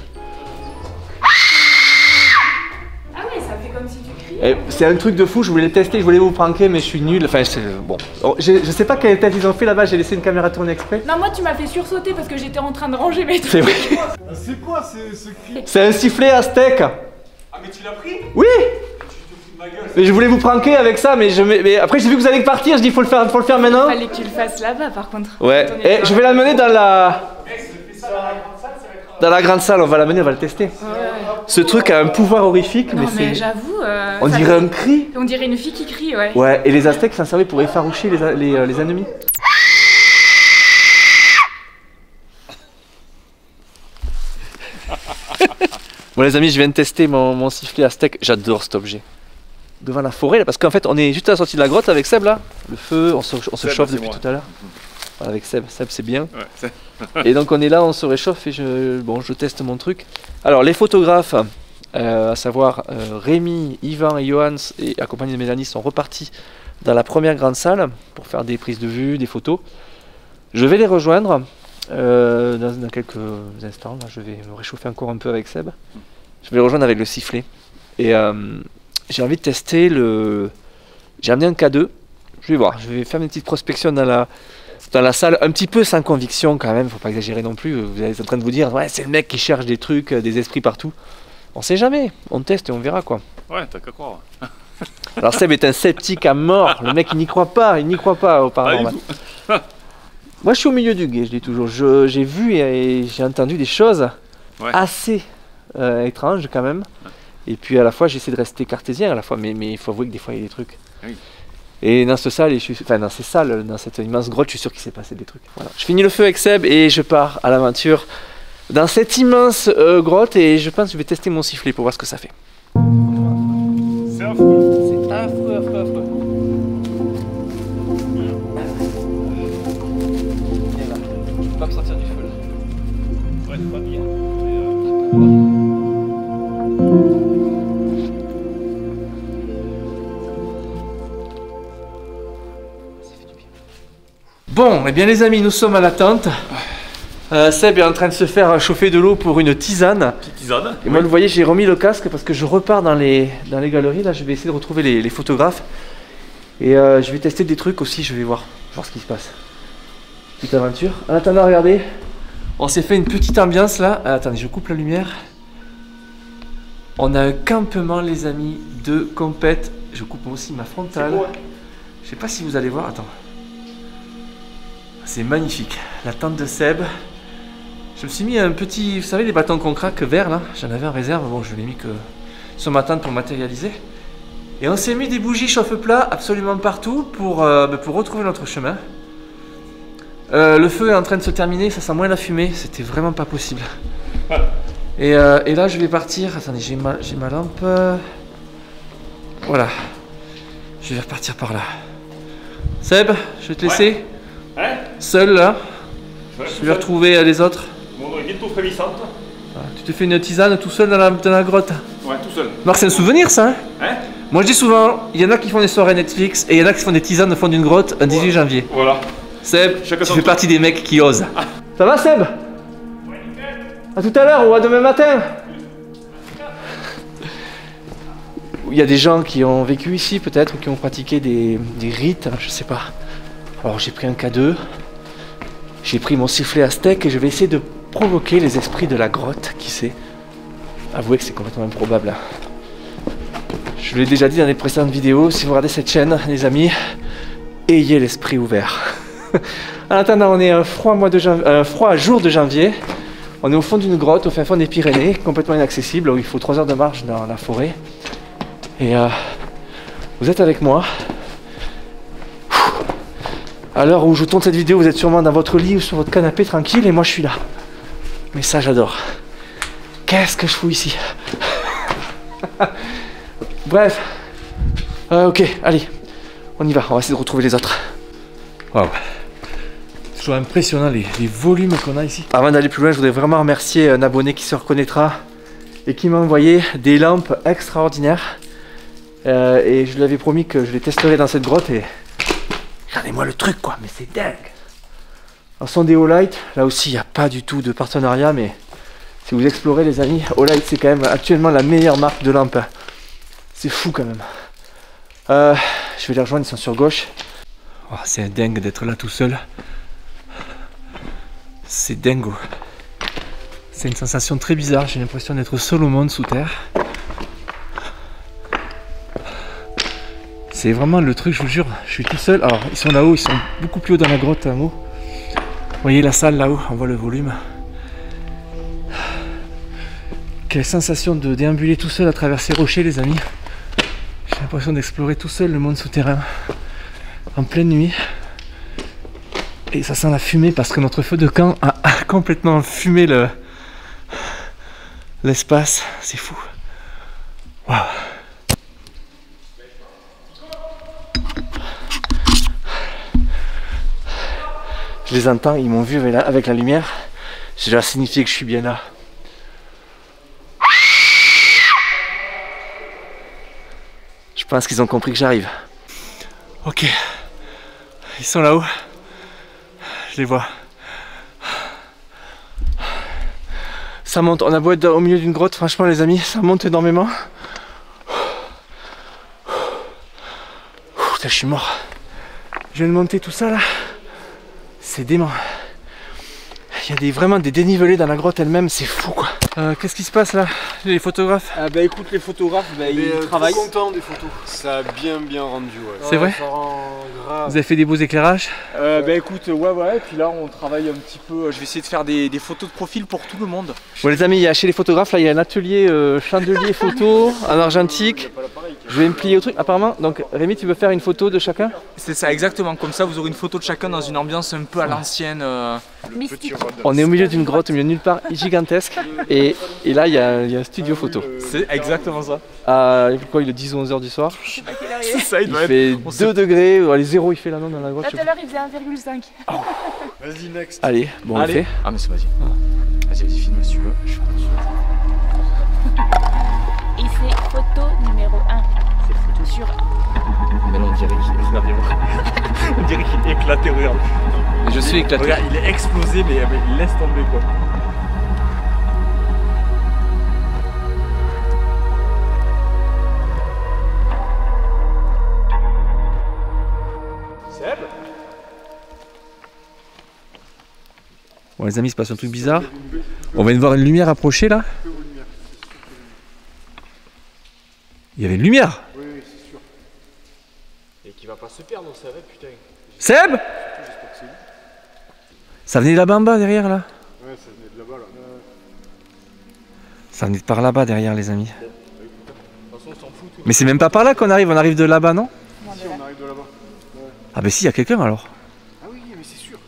Ah ouais, ça fait comme si tu criais. C'est un truc de fou, je voulais le tester, je voulais vous pranker, mais je suis nul. Enfin, bon. Je sais pas quelle tête ils ont fait là-bas, j'ai laissé une caméra tourner exprès. Non, moi tu m'as fait sursauter parce que j'étais en train de ranger mes trucs. C'est vrai. C'est quoi ce cri? C'est un sifflet aztèque. Ah, mais tu l'as pris? Oui. Mais je voulais vous pranker avec ça, mais après j'ai vu que vous allez partir, je dis faut le faire maintenant. Fallait que tu le fasses là-bas par contre. Ouais, et je vais l'amener dans la grande salle, on va l'amener, on va le tester. Ouais. Ce truc a un pouvoir horrifique, Non, mais mais c'est... j'avoue. On dirait un cri. On dirait une fille qui crie, ouais. Ouais, et les Aztèques s'en servaient pour effaroucher les ennemis. Bon les amis, je viens de tester mon sifflet aztèque, j'adore cet objet. Devant la forêt là, parce qu'en fait on est juste à la sortie de la grotte avec Seb là. Le feu, on se chauffe depuis tout à l'heure. Voilà, avec Seb c'est bien. Ouais, et donc on est là, on se réchauffe et je teste mon truc. Alors les photographes, à savoir Rémi, Yvan et Johan, et accompagnés de Mélanie, sont repartis dans la première grande salle pour faire des prises de vue, des photos. Je vais les rejoindre dans quelques instants. Là, je vais me réchauffer encore un peu avec Seb. Je vais les rejoindre avec le sifflet. Et j'ai envie de tester J'ai amené un K2. Je vais voir, je vais faire une petite prospection dans la salle, un petit peu sans conviction quand même, faut pas exagérer non plus. Vous êtes en train de vous dire, ouais, c'est le mec qui cherche des trucs, des esprits partout. On sait jamais, on teste et on verra quoi. Ouais, t'as qu'à croire. Alors Seb est un sceptique à mort, le mec il n'y croit pas au paranormal. Moi je suis au milieu du guet, je dis toujours. J'ai vu et j'ai entendu des choses assez étranges quand même. Et puis à la fois j'essaie de rester cartésien à la fois, mais il faut avouer que des fois il y a des trucs. Oui. Et dans ce salle, dans ces salles, dans cette immense grotte, je suis sûr qu'il s'est passé des trucs. Voilà. Je finis le feu avec Seb et je pars à l'aventure dans cette immense grotte et je pense que je vais tester mon sifflet pour voir ce que ça fait. C'est affreux. C'est affreux. Je peux pas me sortir du feu là. Ouais, pas bien. Bon, eh bien les amis, nous sommes à la tente. Seb est en train de se faire chauffer de l'eau pour une tisane. Petite tisane. Et moi, vous voyez, j'ai remis le casque parce que je repars dans les galeries. Là, je vais essayer de retrouver les photographes. Et je vais tester des trucs aussi, je vais voir ce qui se passe. Petite aventure. En attendant, regardez, on s'est fait une petite ambiance là. Attendez, je coupe la lumière. On a un campement, les amis, de compète. Je coupe aussi ma frontale. Je sais pas si vous allez voir. Attends. C'est magnifique. La tente de Seb. Je me suis mis un petit, vous savez, les bâtons qu'on craque verts là. J'en avais en réserve. Bon, je l'ai mis que sur ma tente pour matérialiser. Et on s'est mis des bougies chauffe-plat absolument partout pour retrouver notre chemin. Le feu est en train de se terminer, ça sent moins la fumée, c'était vraiment pas possible. Et là je vais partir, attendez, j'ai ma lampe. Voilà. Je vais repartir par là. Seb, je vais te laisser. Hein? Seul là. Ouais, je vais retrouver les autres. Bon, bientôt frémissante. Voilà. Tu te fais une tisane tout seul dans la grotte. Ouais, tout seul. Marc, c'est un souvenir ça, hein? Hein? Moi je dis souvent, il y en a qui font des soirées Netflix et il y en a qui font des tisanes au fond d'une grotte un 18 janvier. Voilà. Seb, tu fais partie des mecs qui osent. Ça va Seb? Ouais, nickel. À tout à l'heure ou à demain matin. Il y a des gens qui ont vécu ici peut-être, ou qui ont pratiqué des rites, je sais pas. Alors j'ai pris un K2, j'ai pris mon sifflet aztèque et je vais essayer de provoquer les esprits de la grotte, qui sait. Avouez que c'est complètement improbable. Je l'ai déjà dit dans les précédentes vidéos, si vous regardez cette chaîne, les amis, ayez l'esprit ouvert. En attendant, on est un froid jour de janvier. On est au fond d'une grotte, au fin fond des Pyrénées, complètement inaccessible, où il faut 3 heures de marche dans la forêt. Et vous êtes avec moi. À l'heure où je tourne cette vidéo, vous êtes sûrement dans votre lit ou sur votre canapé tranquille, et moi je suis là. Mais ça, j'adore. Qu'est-ce que je fous ici? Bref. Ok, allez. On y va, on va essayer de retrouver les autres. Waouh. C'est toujours impressionnant les volumes qu'on a ici. Avant d'aller plus loin, je voudrais vraiment remercier un abonné qui se reconnaîtra et qui m'a envoyé des lampes extraordinaires. Et je lui avais promis que je les testerais dans cette grotte et Regardez-moi le truc quoi, mais c'est dingue. Alors sont des Olight, là aussi il n'y a pas du tout de partenariat, mais si vous explorez les amis, Olight c'est quand même actuellement la meilleure marque de lampe. C'est fou quand même. Je vais les rejoindre, ils sont sur gauche. Oh, c'est dingue d'être là tout seul. C'est dingo. C'est une sensation très bizarre, j'ai l'impression d'être seul au monde sous terre. C'est vraiment le truc, je vous jure, je suis tout seul. Alors ils sont là-haut, ils sont beaucoup plus haut dans la grotte en haut. Vous voyez la salle là-haut, on voit le volume. Quelle sensation de déambuler tout seul à travers ces rochers les amis. J'ai l'impression d'explorer tout seul le monde souterrain. En pleine nuit. Et ça sent la fumée parce que notre feu de camp a complètement fumé l'espace. C'est fou. Waouh. Je les entends, ils m'ont vu avec la lumière. Ça doit signifier que je suis bien là. Je pense qu'ils ont compris que j'arrive. Ok. Ils sont là-haut. Je les vois. Ça monte. On a beau être au milieu d'une grotte, franchement les amis, ça monte énormément. Putain, je suis mort. Je viens de monter tout ça là. C'est dément. Il y a vraiment des dénivelés dans la grotte elle-même, c'est fou quoi. Qu'est-ce qui se passe là, les photographes? Bah écoute, les photographes, ils travaillent. Je suis content des photos. Ça a bien rendu, ouais. C'est vrai? Ça rend grave. Vous avez fait des beaux éclairages? Bah écoute, ouais, et puis là on travaille un petit peu. Je vais essayer de faire des photos de profil pour tout le monde. Bon les amis, chez les photographes, là il y a un atelier chandelier photo en argentique. Je vais me plier au truc. Apparemment, donc Rémi, tu veux faire une photo de chacun? C'est ça, exactement. Comme ça, vous aurez une photo de chacun dans une ambiance un peu à l'ancienne. Mystique. On est au milieu d'une grotte, au milieu de nulle part, gigantesque. Et là, il y a un studio photo. C'est exactement ça. Quoi, il est 10 ou 11 h du soir. Je sais pas quelle heure il C'est est. ça, Il fait 2 degrés. Les 0, il fait là-dedans dans la grotte. Tout à l'heure il faisait 1,5. Vas-y, next. Allez, bon, on le fait. Ah, mais c'est vas-y. Vas-y, filme si tu veux. Je fais attention. Et c'est photo numéro 1. C'est photo sur. Mais non, on dirait qu'il on dirait qu'il est éclaté, regarde. Je suis éclaté. Regarde, il est explosé, mais il laisse tomber quoi. Seb ? Bon les amis, il se passe un truc bizarre. On vient de voir une lumière approcher là. Il y avait une lumière. Oui, c'est sûr. Et qui va pas se perdre, ça va, putain. Seb! Ça venait là-bas en bas derrière là? Ouais, ça venait de là-bas là. Ça venait de par là-bas derrière les amis. Mais c'est même pas par là qu'on arrive, on arrive de là-bas non? Si, on arrive de là-bas. Ouais. Ah bah si, il y a quelqu'un alors. Ah oui, mais c'est sûr.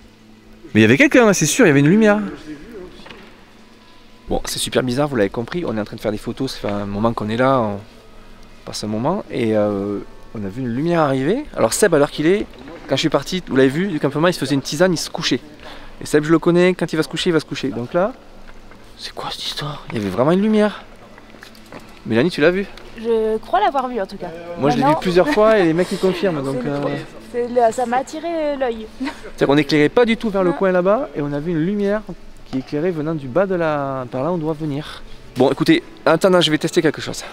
Mais il y avait quelqu'un, c'est sûr, il y avait une lumière. Bon, c'est super bizarre, vous l'avez compris, on est en train de faire des photos, ça fait un moment qu'on est là, on passe un moment, et on a vu une lumière arriver. Alors Seb, à l'heure qu'il est, quand je suis parti, vous l'avez vu, du campement, il se faisait une tisane, il se couchait. Et Seb, je le connais, quand il va se coucher, il va se coucher. Donc là, c'est quoi cette histoire? Il y avait vraiment une lumière. Mélanie, tu l'as vu? Je crois l'avoir vu en tout cas. Moi je l'ai vu plusieurs fois et les mecs ils confirment. Donc, Ça m'a attiré l'œil. c'est-à-dire qu'on n'éclairait pas du tout vers le coin là-bas et on a vu une lumière qui éclairait venant du bas de la... par là on doit venir. Bon écoutez, en attendant je vais tester quelque chose.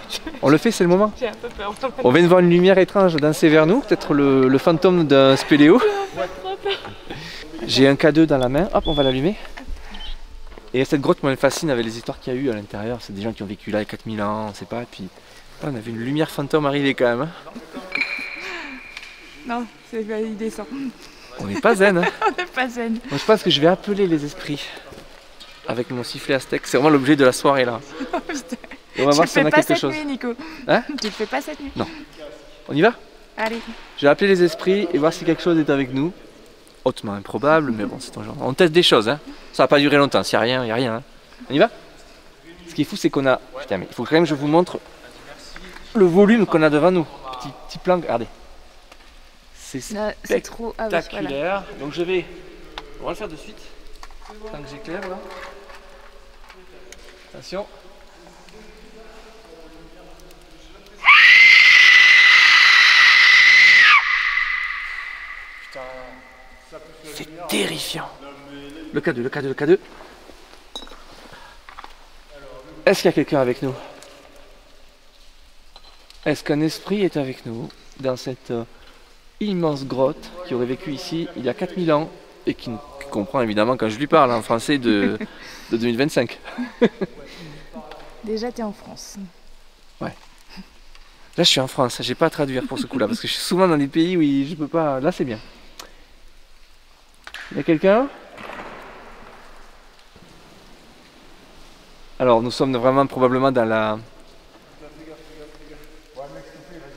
On le fait, c'est le moment? J'ai un peu peur. On vient de voir une lumière étrange danser vers nous, peut-être le fantôme d'un spéléo. J'ai un K2 dans la main, hop on va l'allumer. Et cette grotte me fascine avec les histoires qu'il y a eu à l'intérieur, c'est des gens qui ont vécu là il y a 4000 ans, on sait pas, et puis là, on a vu une lumière fantôme arriver quand même. Hein. Non, c'est pas il descend. On n'est pas zen. Hein. On n'est pas zen. Moi je pense que je vais appeler les esprits avec mon sifflet à steak, c'est vraiment l'objet de la soirée là. Oh, putain. Et on va voir si on a quelque chose. Nuit, Nico. Hein? Tu le fais pas cette nuit? Non. On y va? Allez. Je vais appeler les esprits et voir si quelque chose est avec nous. Hautement improbable, mais bon, c'est ton genre. On teste des choses, hein. Ça va pas durer longtemps, s'il n'y a rien, il n'y a rien. Hein. On y va? Ce qui est fou, c'est qu'on a... Putain, mais il faut quand même que je vous montre le volume qu'on a devant nous. Petit plan, regardez. C'est trop spectaculaire. Voilà. Donc je vais... On va le faire de suite. Tant que j'éclaire là. Attention. Putain, terrifiant. Le K2, le K2, le K2. Est-ce qu'il y a quelqu'un avec nous? Est-ce qu'un esprit est avec nous dans cette immense grotte qui aurait vécu ici il y a 4000 ans et qui comprend évidemment quand je lui parle en français de 2025. Déjà, tu es en France. Ouais. Là, je suis en France, j'ai pas à traduire pour ce coup-là parce que je suis souvent dans des pays où je peux pas. Là, c'est bien. Il y a quelqu'un? Alors, nous sommes vraiment probablement dans la.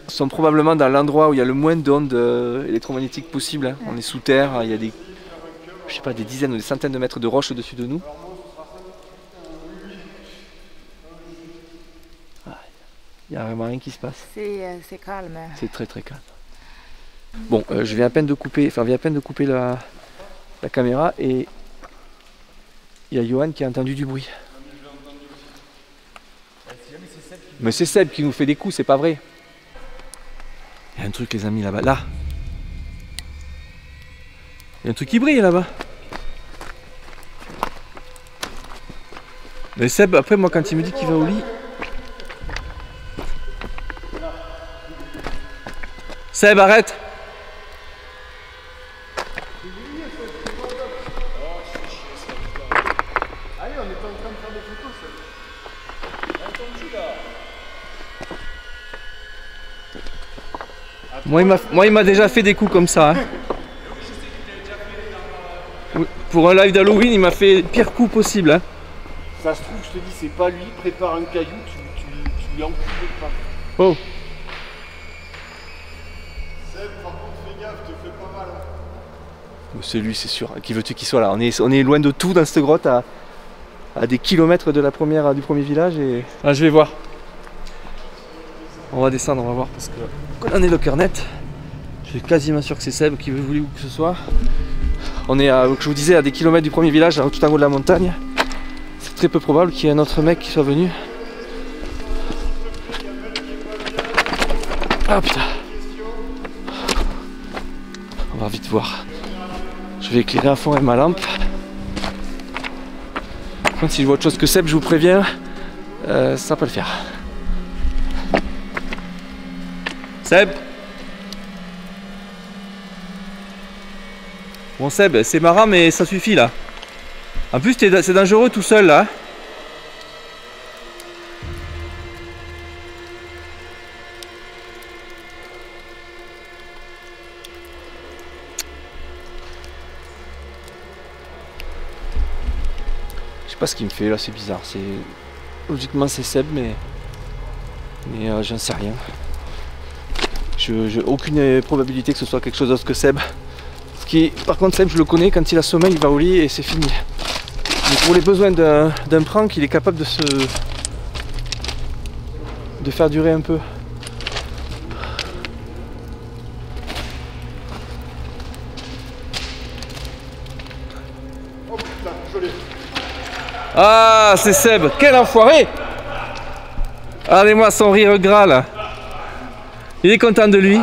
Nous sommes probablement dans l'endroit où il y a le moins d'ondes électromagnétiques possibles. Hein. On est sous terre, il y a des. Je sais pas, des dizaines ou des centaines de mètres de roches au-dessus de nous. Il n'y a vraiment rien qui se passe. C'est calme. C'est très très calme. Bon, je viens à peine de couper, la caméra et il y a Johan qui a entendu du bruit. Mais c'est Seb qui nous fait des coups, c'est pas vrai. Il y a un truc les amis là-bas, là. Il y a un truc qui brille là-bas. Mais Seb, après moi quand il me dit qu'il va au lit... Seb, arrête! Allez, on est pas en train de faire des photos, ça. Moi, il m'a déjà fait des coups comme ça. Hein. Pour un live d'Halloween, il m'a fait le pire coup possible. Hein. Ça se trouve, je te dis, c'est pas lui, prépare un caillou, tu lui encules le pas. Oh! C'est lui, c'est sûr. Qui veux-tu qu'il soit là? On est loin de tout dans cette grotte, à des kilomètres de du premier village. Et... Ah, je vais voir. On va descendre, on va voir. Parce que quand on est le cœur net, je suis quasiment sûr que c'est Seb qui veut voulu que ce soit. On est, je vous disais, à des kilomètres du premier village, tout en haut de la montagne. C'est très peu probable qu'il y ait un autre mec qui soit venu. Ah putain. On va vite voir. Je vais éclairer à fond avec ma lampe. Par contre, si je vois autre chose que Seb, je vous préviens, ça va pas le faire. Seb? Bon Seb, c'est marrant mais ça suffit là. En plus c'est dangereux tout seul là. Je sais pas ce qu'il me fait là, c'est bizarre. Logiquement c'est Seb mais j'en sais rien. J'ai aucune probabilité que ce soit quelque chose d'autre que Seb. Par contre Seb je le connais, quand il a sommeil il va au lit et c'est fini. Mais pour les besoins d'un prank il est capable de faire durer un peu. Oh putain, je l'ai. Ah c'est Seb, quel enfoiré! Regardez-moi son rire gras là. Il est content de lui.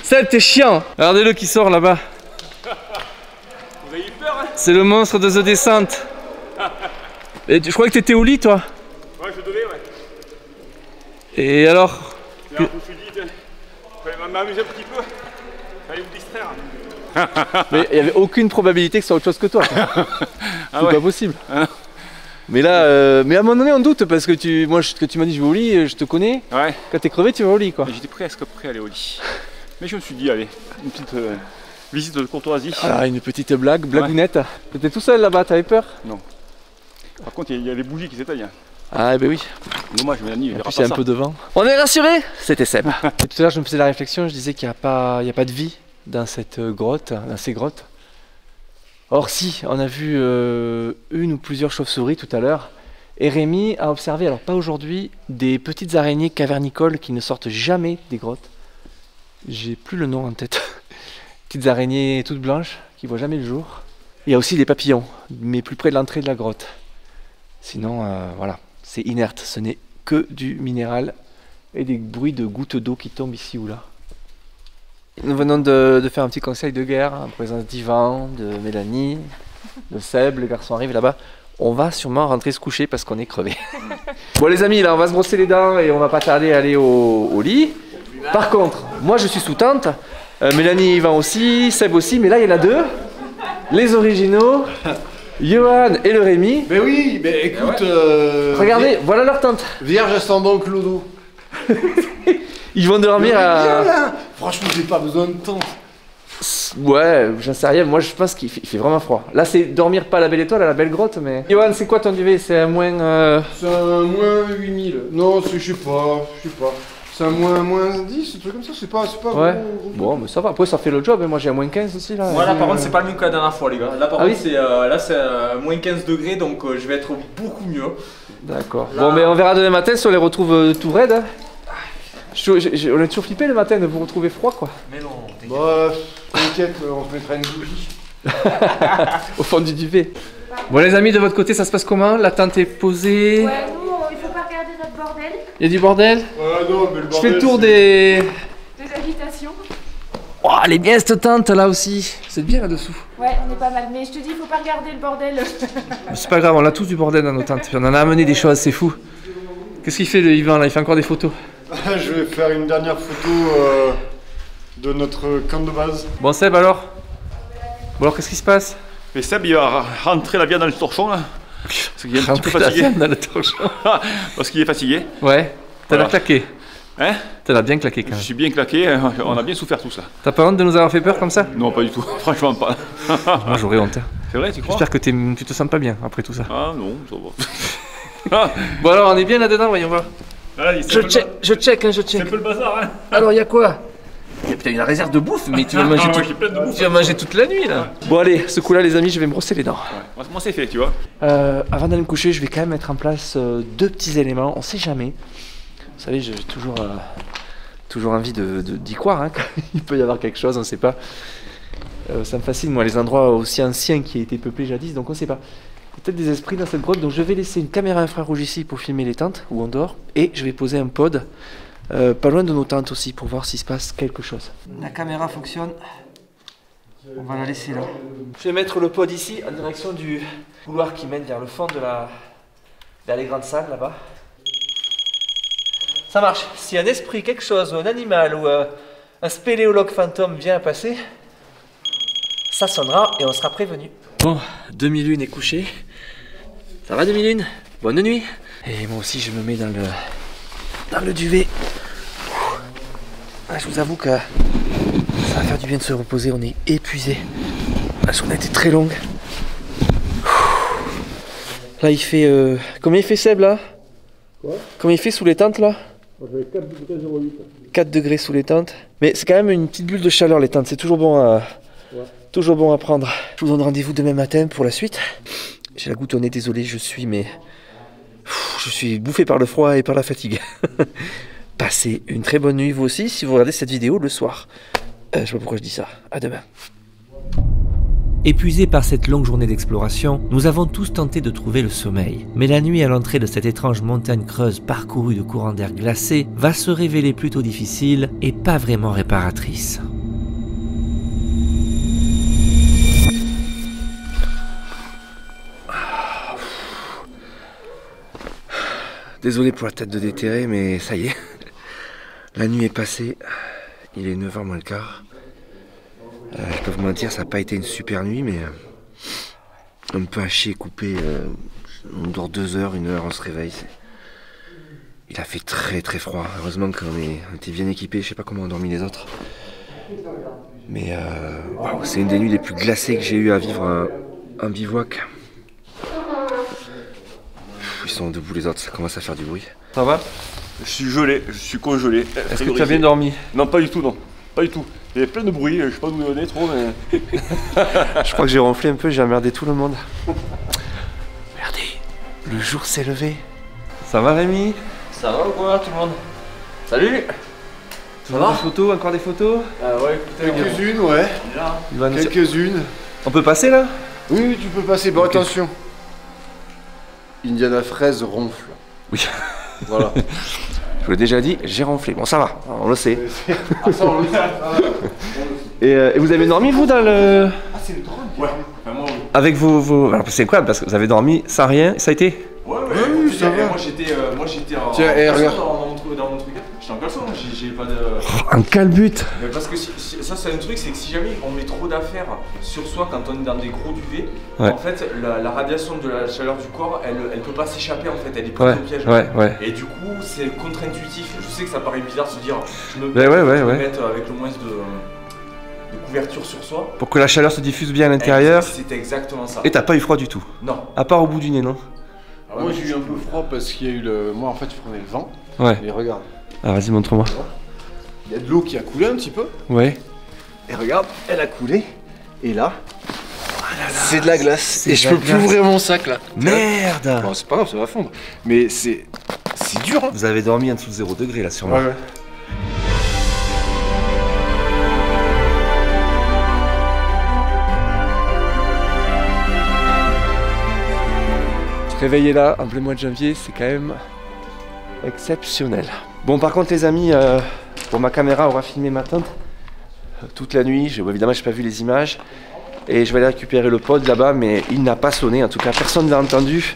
Seb, t'es chiant. Regardez-le qui sort là-bas. Vous avez eu peur, hein? C'est le monstre de The Descent. Et je crois que t'étais au lit, toi. Ouais, je devais, ouais. Et alors? Je me suis dit, il fallait m'amuser un petit peu. Il fallait me distraire. Mais il n'y avait aucune probabilité que ce soit autre chose que toi. C'est pas possible. Mais là, mais à un moment donné on doute parce que tu m'as dit je vais au lit, je te connais. Ouais. Quand t'es crevé tu vas au lit quoi. J'étais presque prêt à aller au lit. Mais je me suis dit allez, une petite visite de courtoisie. Ah, une petite blagounette. Ouais. T'étais tout seul là-bas, t'avais peur? Non. Par contre il y a les bougies qui s'éteignent. Ah ben oui. Dommage, Mélanie, il verra pas ça. C'est un peu devant. On est rassurés. C'était Seb. Et tout à l'heure je me faisais la réflexion, je disais qu'il n'y a pas de vie dans cette grotte, dans ces grottes. Or si, on a vu une ou plusieurs chauves-souris tout à l'heure, et Rémi a observé, alors pas aujourd'hui, des petites araignées cavernicoles qui ne sortent jamais des grottes. J'ai plus le nom en tête. Petites araignées toutes blanches, qui ne voient jamais le jour. Il y a aussi des papillons, mais plus près de l'entrée de la grotte. Sinon, voilà, c'est inerte, ce n'est que du minéral et des bruits de gouttes d'eau qui tombent ici ou là. Nous venons de faire un petit conseil de guerre en présence d'Ivan, de Mélanie, de Seb, les garçons arrivent là-bas. On va sûrement rentrer se coucher parce qu'on est crevés. Bon les amis, là on va se brosser les dents et on va pas tarder à aller au lit. Par contre, moi je suis sous tente, Mélanie et Ivan aussi, Seb aussi, mais là il y en a deux, les originaux, Johan et le Rémi. Mais oui, mais écoute... Regardez, voilà leur tente. Vierge ascendant Clodo. Ils vont dormir à... Là. Franchement, j'ai pas besoin de tente. Ouais, j'en sais rien, moi je pense qu'il fait vraiment froid. Là c'est dormir pas à la belle étoile, à la belle grotte, mais... Johan, c'est quoi ton duvet? C'est un moins... C'est un moins 8000. Non, je sais pas. C'est un moins 10, un truc comme ça, c'est pas ouais. Bon, mais ça va, après ça fait le job, hein. Moi j'ai un moins 15 aussi là. Voilà, par contre, c'est pas le même que la dernière fois, les gars. Là, par Ah contre, oui c'est moins 15 degrés, donc je vais être beaucoup mieux. D'accord. Bon, mais on verra demain matin si on les retrouve tout raides. Hein. On est toujours flippé le matin de vous retrouver froid, quoi. Mais non, bah, t'inquiète, on se mettra une bougie. Au fond du duvet. Bon, les amis, de votre côté, ça se passe comment? La tente est posée? Ouais, nous, il faut pas regarder notre bordel. Il y a du bordel? Ouais, non, mais le bordel. Je fais le tour des habitations. Oh, elle est bien cette tente là aussi. C'est bien là-dessous. Ouais, on est pas mal. Mais je te dis, il faut pas regarder le bordel. C'est pas grave, on a tous du bordel dans nos tentes. On en a amené des choses, c'est fou. Qu'est-ce qu'il fait le Yvan là? Il fait encore des photos. Je vais faire une dernière photo de notre camp de base. Bon Seb alors? Bon alors qu'est-ce qui se passe? Mais Seb, il va rentrer la viande dans le torchon là. Parce qu'il est un petit peu fatigué. Dans le torchon. Parce qu'il est fatigué. Ouais, t'as l'air claqué. Hein? T'as l'air bien claqué quand même. Je suis bien claqué, on a bien souffert tout ça. T'as pas honte de nous avoir fait peur comme ça? Non, pas du tout, franchement pas. Moi j'aurais honte. C'est vrai, tu crois? J'espère que tu te sens pas bien après tout ça. Ah non, ça va. Bon alors on est bien là-dedans, voyons voir. Allez, je check. C'est un peu le bazar, hein. Alors, il y a quoi? Putain, il y a la réserve de bouffe, mais tu vas manger, tu vas manger toute la nuit là. Bon, allez, ce coup-là, les amis, je vais me brosser les dents. Ouais. Moi, c'est fait, tu vois. Avant d'aller me coucher, je vais quand même mettre en place deux petits éléments. On sait jamais. Vous savez, j'ai toujours envie d'y croire. Hein, il peut y avoir quelque chose, on sait pas. Ça me fascine, moi, les endroits aussi anciens qui ont été peuplés jadis, donc on sait pas. Peut-être des esprits dans cette grotte, donc je vais laisser une caméra infrarouge ici pour filmer les tentes où on dort, et je vais poser un pod pas loin de nos tentes aussi pour voir s'il se passe quelque chose. La caméra fonctionne, on va la laisser là. Je vais mettre le pod ici en direction du couloir qui mène vers le fond vers les grandes salles là-bas. Ça marche, si un esprit, quelque chose, ou un animal, ou un spéléologue fantôme vient à passer, ça sonnera et on sera prévenu. Bon, demi-lune est couchée. Ça va demi-lune? Bonne nuit. Et moi aussi je me mets dans le duvet. Ah, je vous avoue que ça va faire du bien de se reposer, on est épuisé. La journée était très longue. Là il fait... Combien il fait Seb là? Quoi? Combien il fait sous les tentes là? 4 degrés sous les tentes. Mais c'est quand même une petite bulle de chaleur les tentes, c'est toujours bon à... Ouais. Toujours bon à prendre. Je vous donne rendez-vous demain matin pour la suite. J'ai la goutte au nez, désolé, je suis bouffé par le froid et par la fatigue. Passez une très bonne nuit vous aussi si vous regardez cette vidéo le soir. Je sais pas pourquoi je dis ça. À demain. Épuisés par cette longue journée d'exploration, nous avons tous tenté de trouver le sommeil. Mais la nuit à l'entrée de cette étrange montagne creuse parcourue de courants d'air glacés va se révéler plutôt difficile et pas vraiment réparatrice. Désolé pour la tête de déterré, mais ça y est. La nuit est passée. Il est 9h moins le quart. Je peux vous mentir, ça n'a pas été une super nuit, mais un peu haché, coupé. On dort 2 heures, 1 heure, on se réveille. Il a fait très très froid. Heureusement qu'on était bien équipés. Je sais pas comment ont dormi les autres. Mais wow, c'est une des nuits les plus glacées que j'ai eu à vivre en bivouac. Ils sont debout les autres, ça commence à faire du bruit. Ça va? Je suis gelé, je suis congelé. Est-ce que tu as bien dormi? Non, pas du tout, non. Pas du tout. Il y avait plein de bruit, je sais pas d'où il venait trop, mais... Je crois que j'ai ronflé un peu, j'ai emmerdé tout le monde. Regardez, le jour s'est levé. Ça va Rémi? Ça va ou quoi tout le monde? Salut! Ça va? Des photos, encore des photos? Ah ouais, quelques-unes, ouais. Quelques-unes. On peut passer là? Oui, tu peux passer. Bon, okay. Attention. Indiana Fraise ronfle. Oui. Voilà. Je vous l'ai déjà dit, j'ai ronflé. Bon, ça va, on le sait. Ah, ça, on le sait. Et vous avez dormi, vous, dans le... Ah, c'est le drone. Ouais, enfin, moi, oui. Avec vos... Alors, c'est incroyable, parce que vous avez dormi sans rien, ça a été? Ouais, Oui, ça va. Moi, j'étais en... Tiens, regarde. Dans mon truc. J'étais en caleçon, j'ai pas de... Un calbut. Mais parce que ça, c'est un truc, c'est que si jamais on met trop d'affaires sur soi quand on est dans des gros duvets, Ouais. en fait, la radiation de la chaleur du corps, elle peut pas s'échapper, en fait, elle est prise Ouais, au piège. ouais. Et du coup, c'est contre-intuitif. Je sais que ça paraît bizarre de se dire, je me Ouais. mettre avec le moins de couverture sur soi. Pour que la chaleur se diffuse bien à l'intérieur. C'était exactement ça. Et t'as pas eu froid du tout? Non. À part au bout du nez, non? Moi, j'ai eu un peu froid parce qu'il y a eu le... Moi, en fait, je prenais le vent. Ouais. Et regarde. Ah, vas-y, montre-moi. Il y a de l'eau qui a coulé un petit peu. Ouais. Et regarde, elle a coulé. Et là, c'est de la glace. Et de je la peux plus glace. ouvrir mon sac là. Merde! Bon, c'est pas grave, ça va fondre. Mais c'est dur. Hein. Vous avez dormi en dessous de 0 degré là, sûrement. Ouais. Se réveiller là, en plein mois de janvier, c'est quand même exceptionnel. Bon, par contre, les amis, bon, ma caméra aura filmé ma tente toute la nuit. Évidemment, j'ai pas vu les images. Et je vais aller récupérer le pod là-bas, mais il n'a pas sonné. En tout cas, personne ne l'a entendu.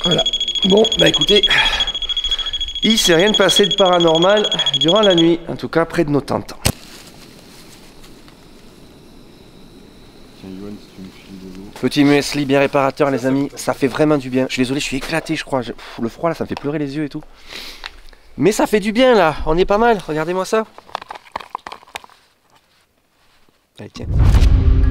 Voilà. Bon, bah écoutez, il s'est rien passé de paranormal durant la nuit, en tout cas près de nos tentes. Petit muesli bien réparateur, les amis, ça fait vraiment du bien. Je suis désolé, je suis éclaté, je crois. Le froid là, ça me fait pleurer les yeux et tout. Mais ça fait du bien là, on est pas mal, regardez-moi ça. Allez, tiens.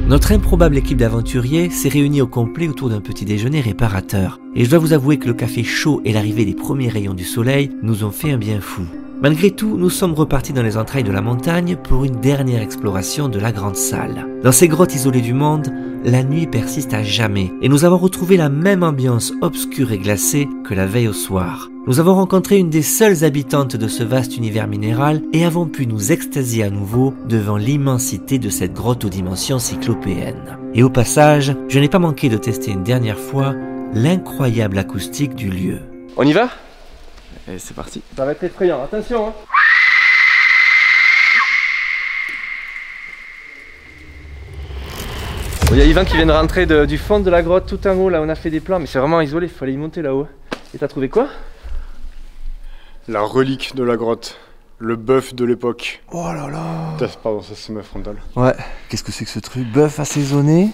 Notre improbable équipe d'aventuriers s'est réunie au complet autour d'un petit déjeuner réparateur. Et je dois vous avouer que le café chaud et l'arrivée des premiers rayons du soleil nous ont fait un bien fou. Malgré tout, nous sommes repartis dans les entrailles de la montagne pour une dernière exploration de la grande salle. Dans ces grottes isolées du monde, la nuit persiste à jamais et nous avons retrouvé la même ambiance obscure et glacée que la veille au soir. Nous avons rencontré une des seules habitantes de ce vaste univers minéral et avons pu nous extasier à nouveau devant l'immensité de cette grotte aux dimensions cyclopéennes. Et au passage, je n'ai pas manqué de tester une dernière fois l'incroyable acoustique du lieu. On y va? Et c'est parti. Ça va être effrayant, attention hein. Bon, il y a Yvan qui vient de rentrer du fond de la grotte tout en haut, là on a fait des plans, mais c'est vraiment isolé, il faut aller y monter là-haut. Et t'as trouvé quoi? La relique de la grotte. Le bœuf de l'époque. Oh là là. Pardon, ça c'est ma frontale. Ouais, qu'est-ce que c'est que ce truc? Bœuf assaisonné.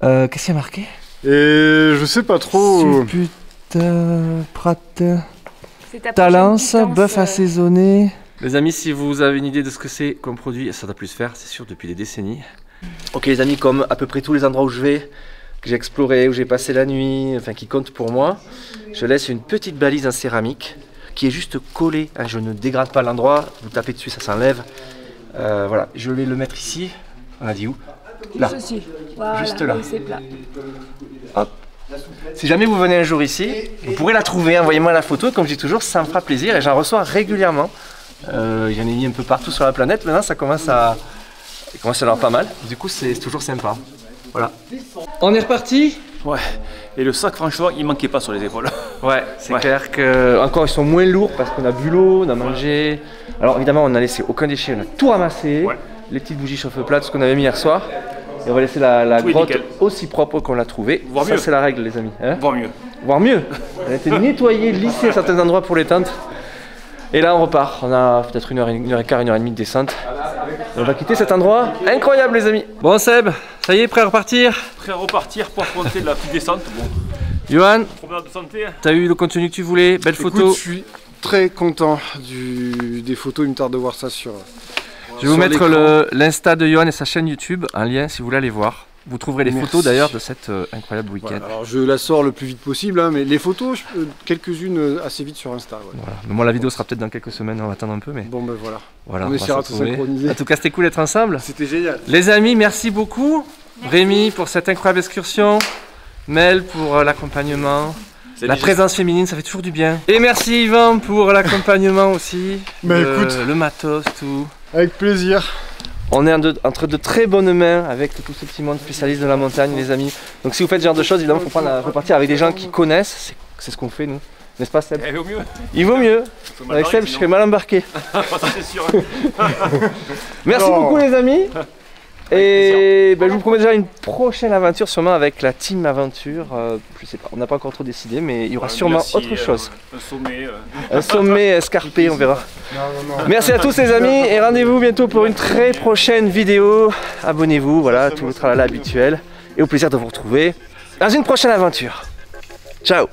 Qu'est-ce qu'il y a marqué? Et je sais pas trop. Prat. Talence, bœuf assaisonné. Les amis, si vous avez une idée de ce que c'est comme produit, ça doit plus se faire, c'est sûr, depuis des décennies. Ok les amis, comme à peu près tous les endroits où je vais, que j'ai exploré, où j'ai passé la nuit, enfin qui comptent pour moi, je laisse une petite balise en céramique qui est juste collée. Hein, je ne dégrade pas l'endroit, vous tapez dessus, ça s'enlève. Voilà, je vais le mettre ici. On a dit où? Là. Voilà, juste là. c'est plat. Hop. Si jamais vous venez un jour ici, vous pourrez la trouver, envoyez-moi la photo, comme je dis toujours, ça me fera plaisir et j'en reçois régulièrement. J'en ai mis un peu partout sur la planète, maintenant ça commence à avoir pas mal, du coup c'est toujours sympa. Voilà. On est reparti? Ouais. Et le sac, franchement, il manquait pas sur les épaules. Ouais, c'est clair que encore ils sont moins lourds parce qu'on a bu l'eau, on a mangé. Alors évidemment on n'a laissé aucun déchet, on a tout ramassé, Ouais. Les petites bougies chauffe-plat, tout ce qu'on avait mis hier soir. Et on va laisser la Tout est grotte nickel. aussi propre qu'on l'a trouvée. Voire Ça mieux. c'est la règle les amis. Hein, Voire mieux. voire mieux. Elle a été nettoyée, lissée à certains endroits pour les tentes. Et là on repart, on a peut-être une heure et quart, une heure et demie de descente. Et on va quitter cet endroit incroyable les amis. Bon Seb, ça y est, prêt à repartir? Prêt à repartir pour affronter la petite descente. Bon, Johan, promenade de santé. t'as eu le contenu que tu voulais, belle Écoute, photo. je suis très content des photos, il me tarde de voir ça sur. Je vais vous sur mettre l'écran. l'insta de Johan et sa chaîne YouTube, un lien si vous voulez aller voir. Vous trouverez les Merci. photos d'ailleurs de cet incroyable week-end. Voilà, alors je la sors le plus vite possible, hein, mais les photos, quelques-unes assez vite sur Insta. Ouais. Voilà. Mais moi la vidéo sera peut-être dans quelques semaines, on va attendre un peu, mais Bon ben voilà. voilà. On va essaiera de se se retrouver. synchroniser. En tout cas c'était cool d'être ensemble. C'était génial. Les amis, merci beaucoup. Rémi pour cette incroyable excursion. Mel pour l'accompagnement. La présence féminine, ça fait toujours du bien. Et merci Yvan pour l'accompagnement aussi. Bah, écoute. Le matos, tout. Avec plaisir. On est entre de très bonnes mains avec tout ce petit monde spécialiste de la montagne, les amis. Donc si vous faites ce genre de choses, évidemment, il faut partir avec des gens qui connaissent. c'est ce qu'on fait nous. N'est-ce pas Seb? Il vaut mieux. Il vaut mieux. Avec Seb, je serais mal embarqué. C'est sûr. Merci beaucoup les amis. Et ben, je vous promets déjà une prochaine aventure, sûrement avec la team aventure. Je sais pas, on n'a pas encore trop décidé, mais il y aura sûrement autre chose. Un sommet. Un sommet escarpé, on verra. Merci à tous les amis et rendez-vous bientôt pour une très prochaine vidéo. Abonnez-vous, voilà, tout le tralala habituel. Et au plaisir de vous retrouver dans une prochaine aventure. Ciao!